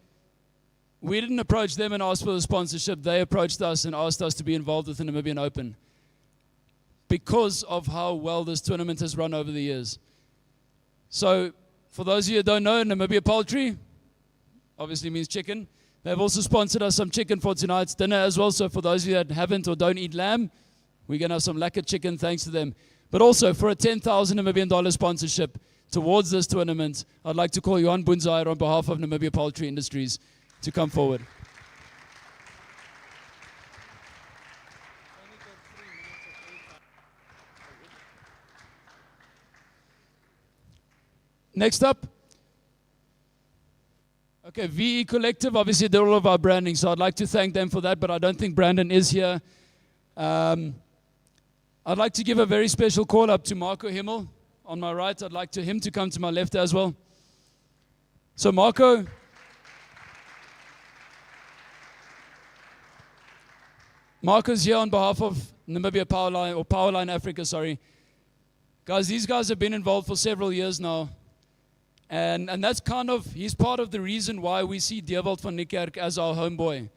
we didn't approach them and ask for the sponsorship. They approached us and asked us to be involved with the Namibian Open because of how well this tournament has run over the years. So, for those of you who don't know, Namibia Poultry obviously means chicken. They've also sponsored us some chicken for tonight's dinner as well. So, for those of you that haven't or don't eat lamb, we're going to have some lekker chicken thanks to them. But also, for a $10,000 Namibian sponsorship towards this tournament, I'd like to call Johan Bunzaier on behalf of Namibia Poultry Industries to come forward. Next up, okay, VE Collective, obviously did all of our branding, so I'd like to thank them for that, but I don't think Brandon is here. I'd like to give a very special call up to Marco Himmel on my right. I'd like him to come to my left as well. So Marco's here on behalf of Namibia Powerline, or Powerline Africa, sorry. Guys, these guys have been involved for several years now. And that's kind of, he's part of the reason why we see Dewald van Niekerk as our homeboy.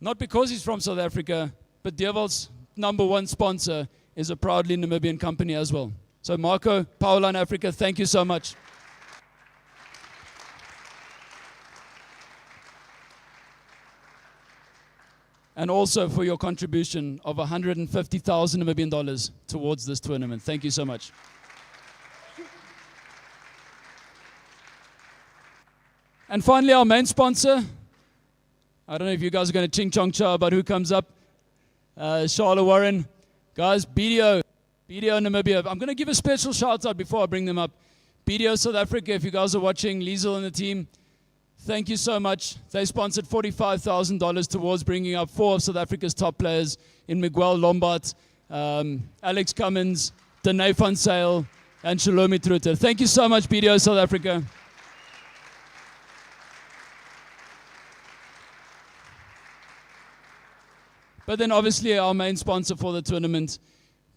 Not because he's from South Africa, but Dewald's #1 sponsor is a proudly Namibian company as well. So Marco, Powerline Africa, thank you so much. And also for your contribution of $150,000 Namibian towards this tournament. Thank you so much. And finally, our main sponsor. I don't know if you guys are going to ching chong cha about who comes up. Charlotte Warren. Guys, BDO Namibia. I'm going to give a special shout out before I bring them up. BDO South Africa, if you guys are watching, Liesel and the team, thank you so much. They sponsored $45,000 towards bringing up 4 of South Africa's top players in Miguel Lombard, Alex Cummins, Danae van Sale, and Shalomi Truter. Thank you so much, BDO South Africa. But then obviously our main sponsor for the tournament,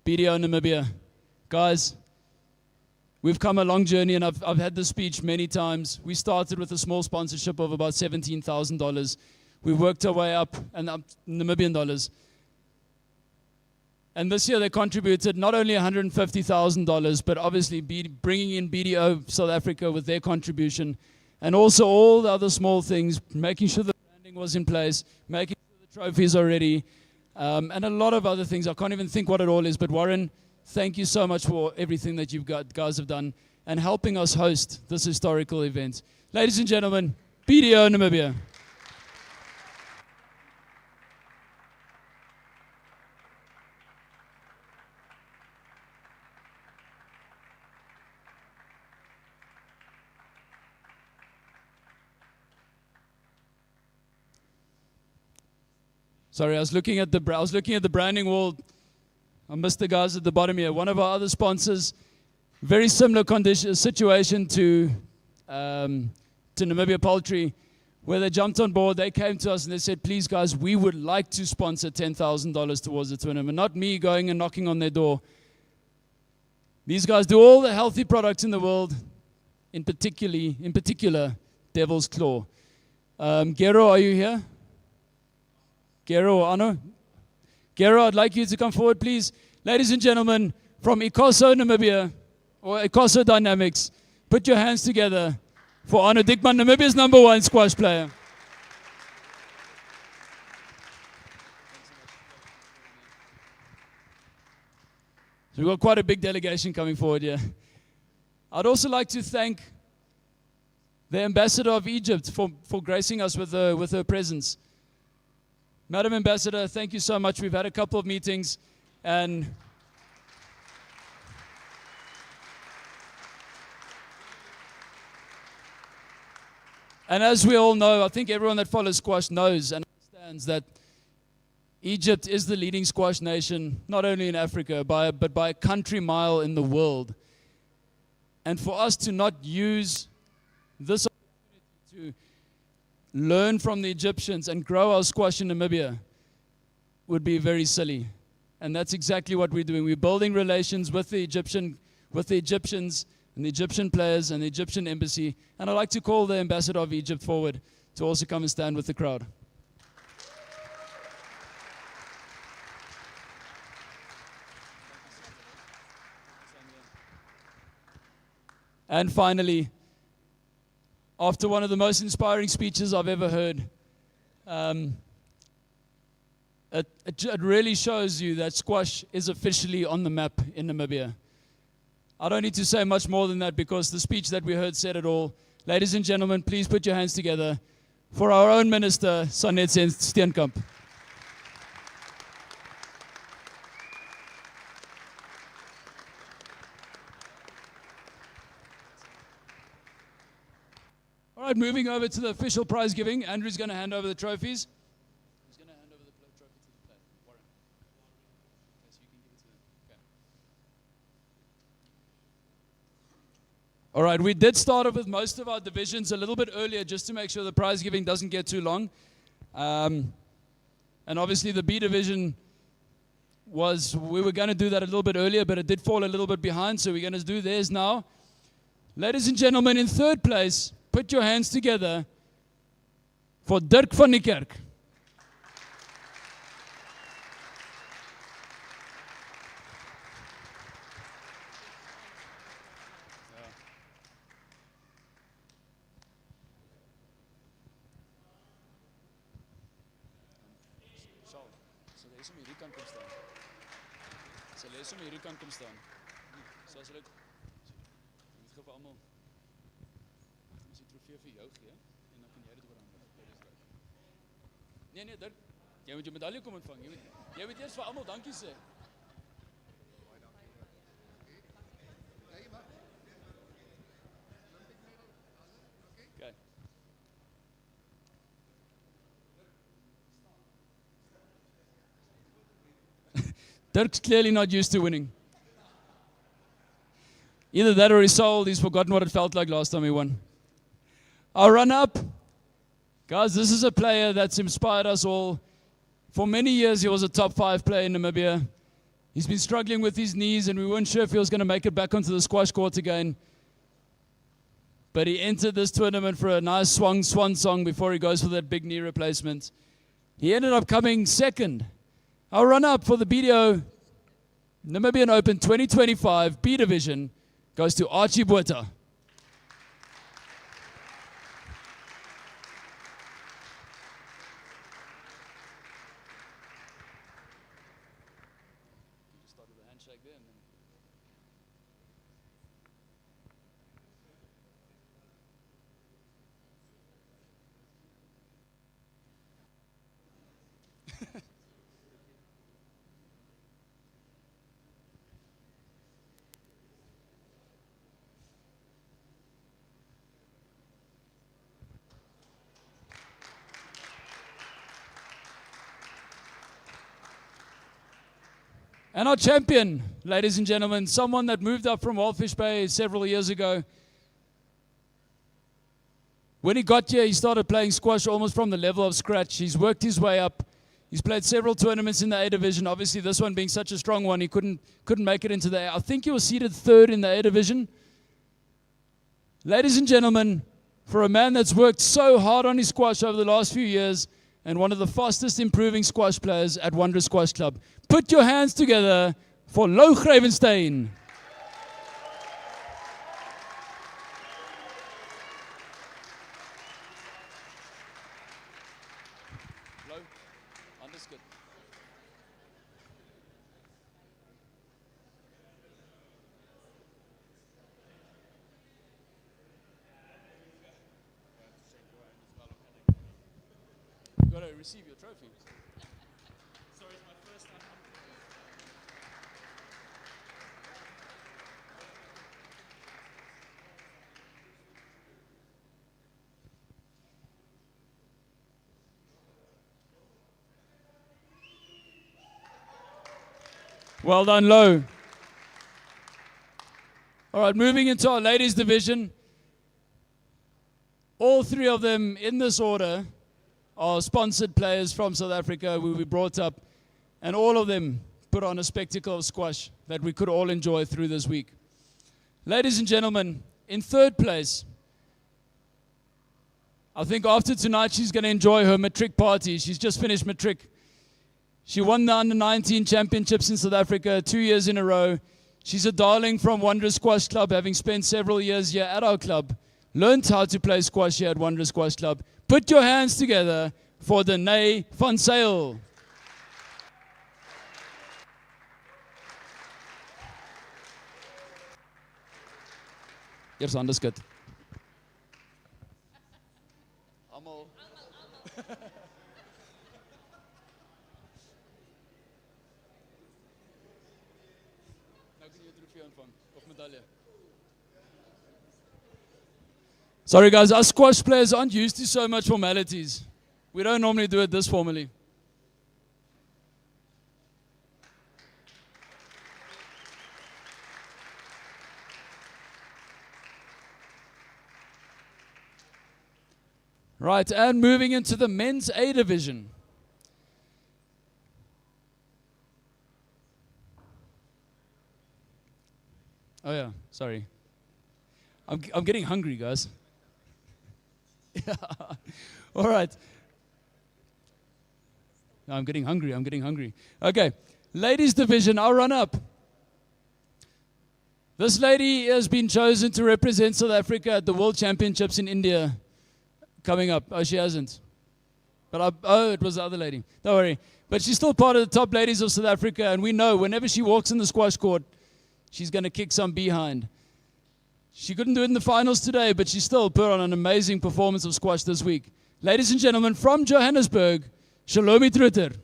BDO Namibia. Guys, we've come a long journey, and I've had this speech many times. We started with a small sponsorship of about $17,000. We worked our way up, and up Namibian dollars. And this year they contributed not only $150,000, but obviously bringing in BDO South Africa with their contribution, and also all the other small things, making sure the branding was in place, making sure the trophies are ready, and a lot of other things. I can't even think what it all is, but Warren, thank you so much for everything that you guys have done and helping us host this historical event. Ladies and gentlemen, BDO Namibia. Sorry, I was looking at the branding wall. I missed the guys at the bottom here. One of our other sponsors, very similar situation to Namibia Poultry, where they jumped on board. They came to us and they said, please guys, we would like to sponsor $10,000 towards the tournament. Not me going and knocking on their door. These guys do all the healthy products in the world, in particular, Devil's Claw. Gero, are you here? Gero or Anno? Gero, I'd like you to come forward, please. Ladies and gentlemen, from Ikoso, Namibia, or Ikoso Dynamics, put your hands together for Arno Dickman, Namibia's #1 squash player. So we've got quite a big delegation coming forward here. I'd also like to thank the Ambassador of Egypt for gracing us with her presence. Madam Ambassador, thank you so much. We've had a couple of meetings, and as we all know, I think everyone that follows squash knows and understands that Egypt is the leading squash nation, not only in Africa, but by a country mile in the world. And for us to not use this opportunity to learn from the Egyptians and grow our squash in Namibia would be very silly. And that's exactly what we're doing. We're building relations with the Egyptians and the Egyptian players and the Egyptian embassy. And I'd like to call the Ambassador of Egypt forward to also come and stand with the crowd. And finally, after one of the most inspiring speeches I've ever heard, it really shows you that squash is officially on the map in Namibia. I don't need to say much more than that because the speech that we heard said it all. Ladies and gentlemen, please put your hands together for our own Minister, Sanet Steenkamp. All right, moving over to the official prize giving. Andrew's going to hand over the trophies. Who's going to hand over the trophy to the player? Warren. Okay, so you can give it to them. Okay. All right, we did start off with most of our divisions a little bit earlier just to make sure the prize giving doesn't get too long. And obviously the B division we were going to do that a little bit earlier, but it did fall a little bit behind, so we're going to do theirs now. Ladies and gentlemen, in third place, put your hands together for Dirk van die Kerk. Nee, Dirk, jy moet jou medalje kom ontvang. Jy moet eers vir almal dankie sê. Okay. Dirk's clearly not used to winning. Either that or he's sold. He's forgotten what it felt like last time he won. Our run-up. Guys, this is a player that's inspired us all. For many years, he was a top 5 player in Namibia. He's been struggling with his knees, and we weren't sure if he was going to make it back onto the squash court again. But he entered this tournament for a nice swan song before he goes for that big knee replacement. He ended up coming second. Our run-up for the BDO Namibian Open 2025 B Division goes to Archie Botha. And our champion, ladies and gentlemen, someone that moved up from Wildfish Bay several years ago. When he got here, he started playing squash almost from the level of scratch. He's worked his way up. He's played several tournaments in the A division. Obviously, this one being such a strong one, he couldn't make it into the A. I think he was seated 3rd in the A division. Ladies and gentlemen, for a man that's worked so hard on his squash over the last few years, and one of the fastest improving squash players at Wanderers Squash Club. Put your hands together for Lou Gravenstein. Lou, understood. You've got to receive your trophy. Sorry, it's my first time. Well done, Lo. All right, moving into our ladies division. All 3 of them in this order are sponsored players from South Africa who we brought up, and all of them put on a spectacle of squash that we could all enjoy through this week. Ladies and gentlemen, in 3rd place, I think after tonight she's going to enjoy her matric party. She's just finished matric. She won the Under-19 championships in South Africa 2 years in a row. She's a darling from Wanderers Squash Club, having spent several years here at our club. Learned how to play squash here at Wanderers Squash Club. Put your hands together for Danae van Zyl. Here's anders goed. Almal. Sorry guys, us squash players aren't used to so much formalities. We don't normally do it this formally. Right, and moving into the men's A division. Oh yeah, sorry. I'm getting hungry, guys. All right. No, I'm getting hungry. Okay, ladies division, I'll run up. This lady has been chosen to represent South Africa at the World Championships in India coming up. Oh, she hasn't. But it was the other lady. Don't worry. But she's still part of the top ladies of South Africa, and we know whenever she walks in the squash court, she's going to kick some behind. She couldn't do it in the finals today, but she still put on an amazing performance of squash this week. Ladies and gentlemen, from Johannesburg, Shalomi Trutter.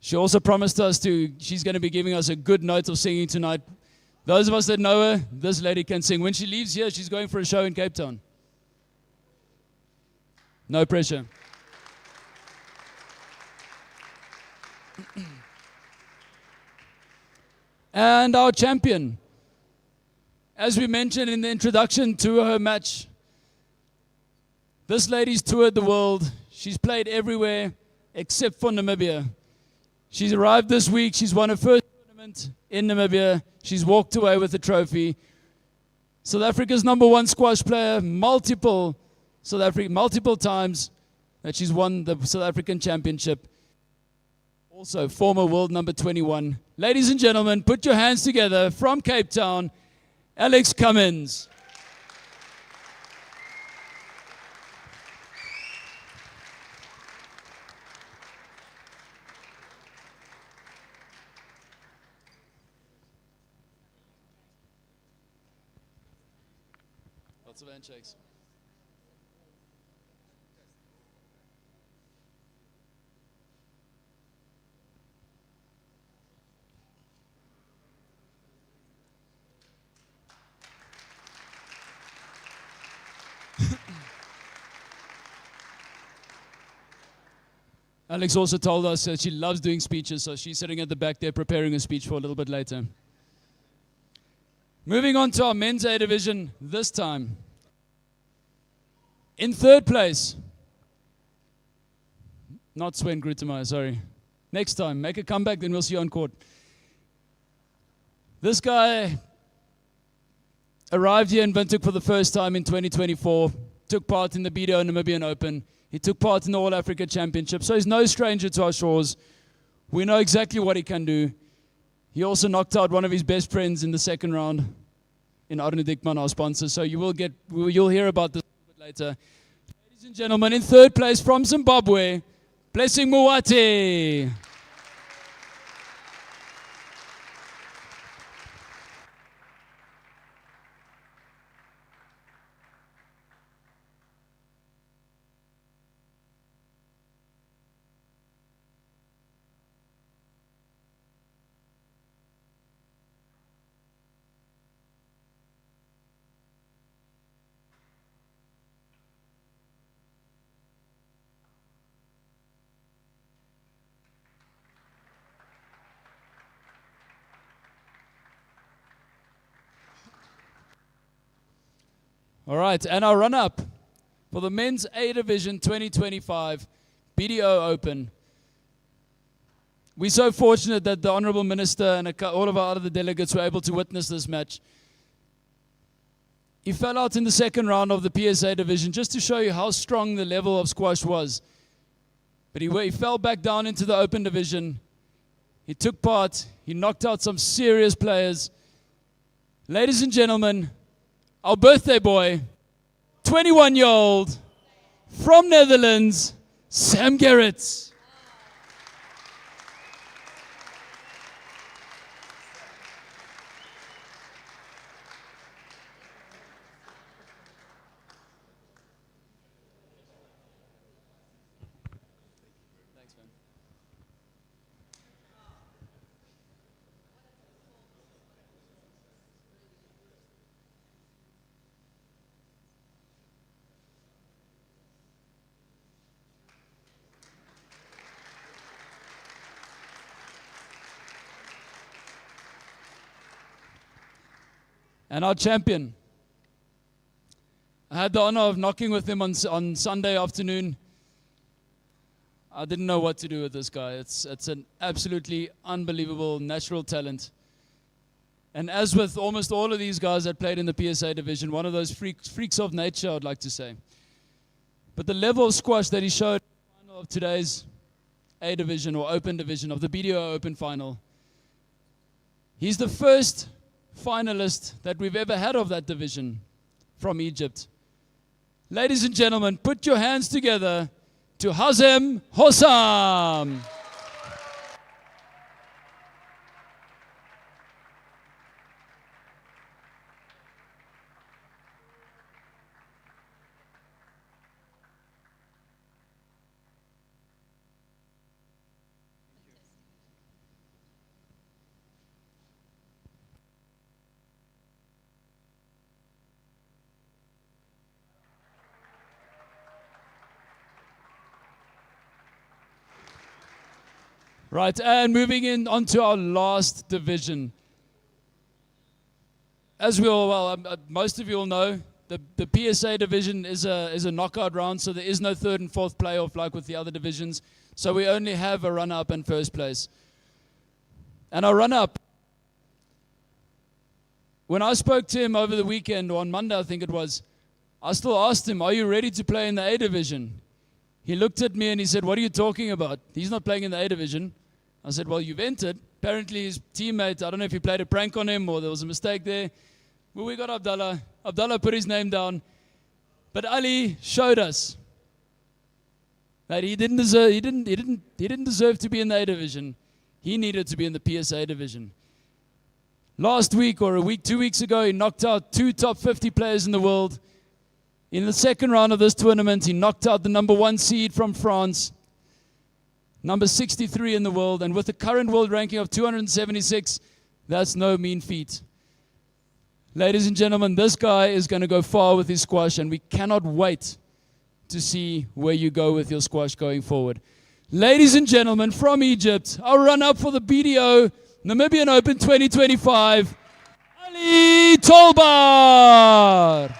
She also promised us she's going to be giving us a good note of singing tonight. Those of us that know her, this lady can sing. When she leaves here, she's going for a show in Cape Town. No pressure. And our champion, as we mentioned in the introduction to her match, this lady's toured the world. She's played everywhere except for Namibia. She's arrived this week. She's won her first tournament in Namibia. She's walked away with the trophy. South Africa's #1 squash player, multiple times that she's won the South African Championship. Also, former world number 21. Ladies and gentlemen, put your hands together from Cape Town, Alex Cummins. Lots of handshakes. Alex also told us that she loves doing speeches, so she's sitting at the back there preparing a speech for a little bit later. Moving on to our men's A division this time. In third place, not Sven Grutemeyer, sorry. Next time, make a comeback, then we'll see you on court. This guy arrived here in Windhoek for the first time in 2024, took part in the BDO Namibian Open. He took part in the All Africa Championship, so he's no stranger to our shores. We know exactly what he can do. He also knocked out one of his best friends in the second round in Arne Dickman, our sponsor, so you'll hear about this a little bit later. Ladies and gentlemen, in third place from Zimbabwe, Blessing Muwate. All right, and our run-up for the Men's A Division 2025 BDO Open. We're so fortunate that the Honourable Minister and all of our other delegates were able to witness this match. He fell out in the second round of the PSA division, just to show you how strong the level of squash was. But he fell back down into the open division. He took part. He knocked out some serious players. Ladies and gentlemen, our birthday boy, 21-year-old, from Netherlands, Sam Gerrits. And our champion. I had the honor of knocking with him on Sunday afternoon. I didn't know what to do with this guy. It's an absolutely unbelievable natural talent. And as with almost all of these guys that played in the PSA division, one of those freaks of nature, I'd like to say. But the level of squash that he showed in the final of today's A division or open division of the BDO Open final, he's the first finalist that we've ever had of that division from Egypt. Ladies and gentlemen, put your hands together to Hazem Hossam. Right, and moving in onto our last division. As we all, most of you all know, the PSA division is a knockout round, so there is no third and fourth playoff like with the other divisions. So we only have a runner-up and first place. And our runner-up, when I spoke to him over the weekend, or on Monday I think it was, I still asked him, are you ready to play in the A division? He looked at me and he said, what are you talking about? He's not playing in the A division. I said, well, you've entered. Apparently his teammate, I don't know if he played a prank on him or there was a mistake there. Well, we got Abdallah. Abdallah put his name down. But Ali showed us that he didn't deserve to be in the A division. He needed to be in the PSA division. Last week or 2 weeks ago, he knocked out 2 top 50 players in the world. In the second round of this tournament, he knocked out the number 1 seed from France, number 63 in the world, and with the current world ranking of 276, that's no mean feat. Ladies and gentlemen, this guy is going to go far with his squash, and we cannot wait to see where you go with your squash going forward. Ladies and gentlemen, from Egypt, our run-up for the BDO Namibian Open 2025, Ali Tolbar.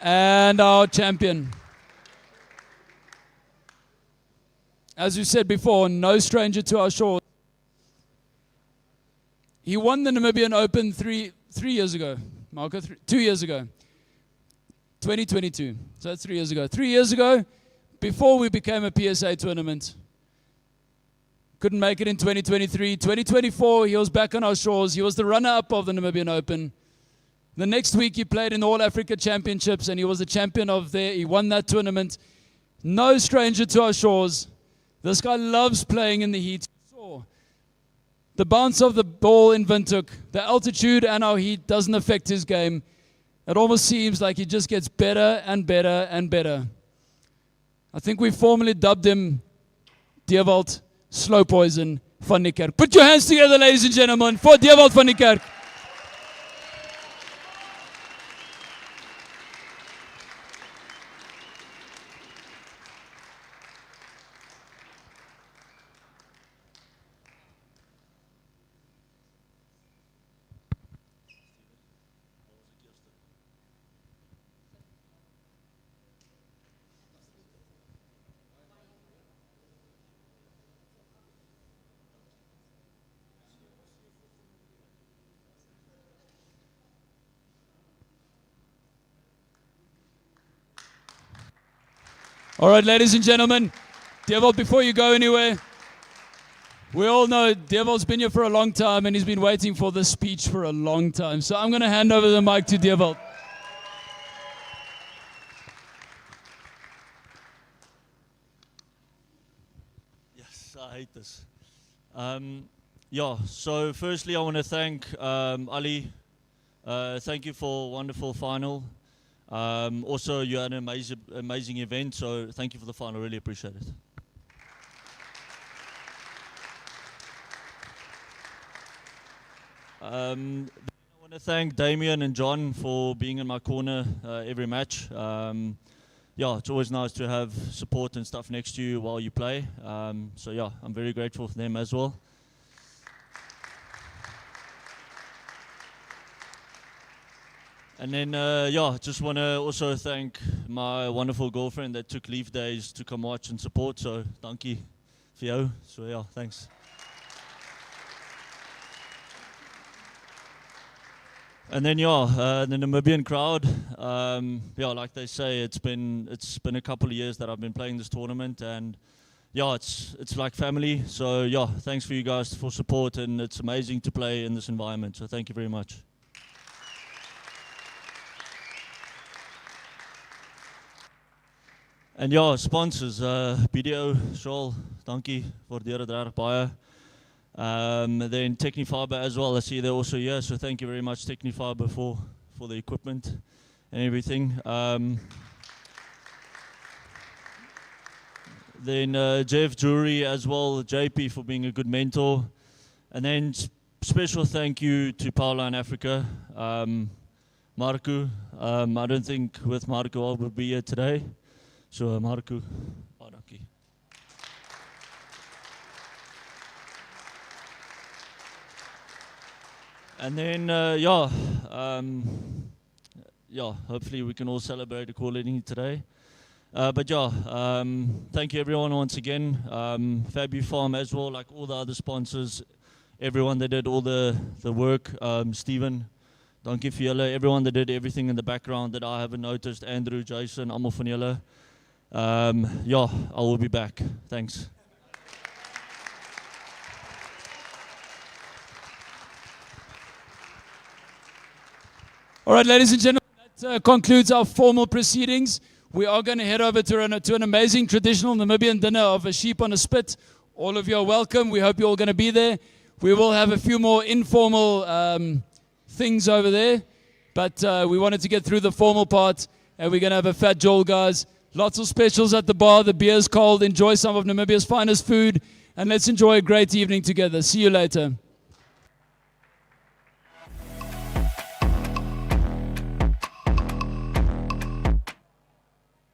And our champion. As we said before, no stranger to our shores. He won the Namibian Open three years ago. Marco, 2 years ago. 2022. So that's 3 years ago. 3 years ago, before we became a PSA tournament. Couldn't make it in 2023. 2024, he was back on our shores. He was the runner-up of the Namibian Open. The next week, he played in the All Africa Championships, and he was the champion of there. He won that tournament. No stranger to our shores. This guy loves playing in the heat. The bounce of the ball in Windhoek, the altitude and our heat doesn't affect his game. It almost seems like he just gets better and better and better. I think we formally dubbed him Dewald Slow Poison van die Kerk. Put your hands together, ladies and gentlemen, for Dewald van die Kerk. All right, ladies and gentlemen, Dewald, before you go anywhere, we all know Dewald's been here for a long time and he's been waiting for this speech for a long time. So I'm going to hand over the mic to Dewald. Yes, I hate this. So firstly I want to thank Ali. Thank you for a wonderful final. Also, you had an amazing event, so thank you for the final. Really appreciate it. I want to thank Damien and John for being in my corner every match. It's always nice to have support and stuff next to you while you play. I'm very grateful for them as well. And then, just want to also thank my wonderful girlfriend that took leave days to come watch and support. So, dankie vir jou. So, thanks. And then, the Namibian crowd. Like they say, it's been a couple of years that I've been playing this tournament, and it's like family. So, thanks for you guys for support, and it's amazing to play in this environment. So, thank you very much. And ja, sponsors, BDO, Shawl, dankie, waardeer het reg baie. Then Technifiber as well, I see they're also here, so thank you very much Technifiber for the equipment and everything. Then Jeff Jury as well, JP for being a good mentor. And then special thank you to Paula in Africa, Marco. I don't think with Marco I would be here today. So Marco, dankie. And then, hopefully we can all celebrate the quality today. Thank you everyone once again. Fabu Farm as well, like all the other sponsors, everyone that did all the work. Stephen, dankie vir julle. Everyone that did everything in the background that I haven't noticed. Andrew, Jason, almal van julle. I will be back. Thanks. All right, ladies and gentlemen, that concludes our formal proceedings. We are going to head over to an amazing traditional Namibian dinner of a sheep on a spit. All of you are welcome. We hope you're all going to be there. We will have a few more informal things over there, but we wanted to get through the formal part, and we're going to have a fat joel, guys. Lots of specials at the bar. The beer's cold. Enjoy some of Namibia's finest food, and let's enjoy a great evening together. See you later.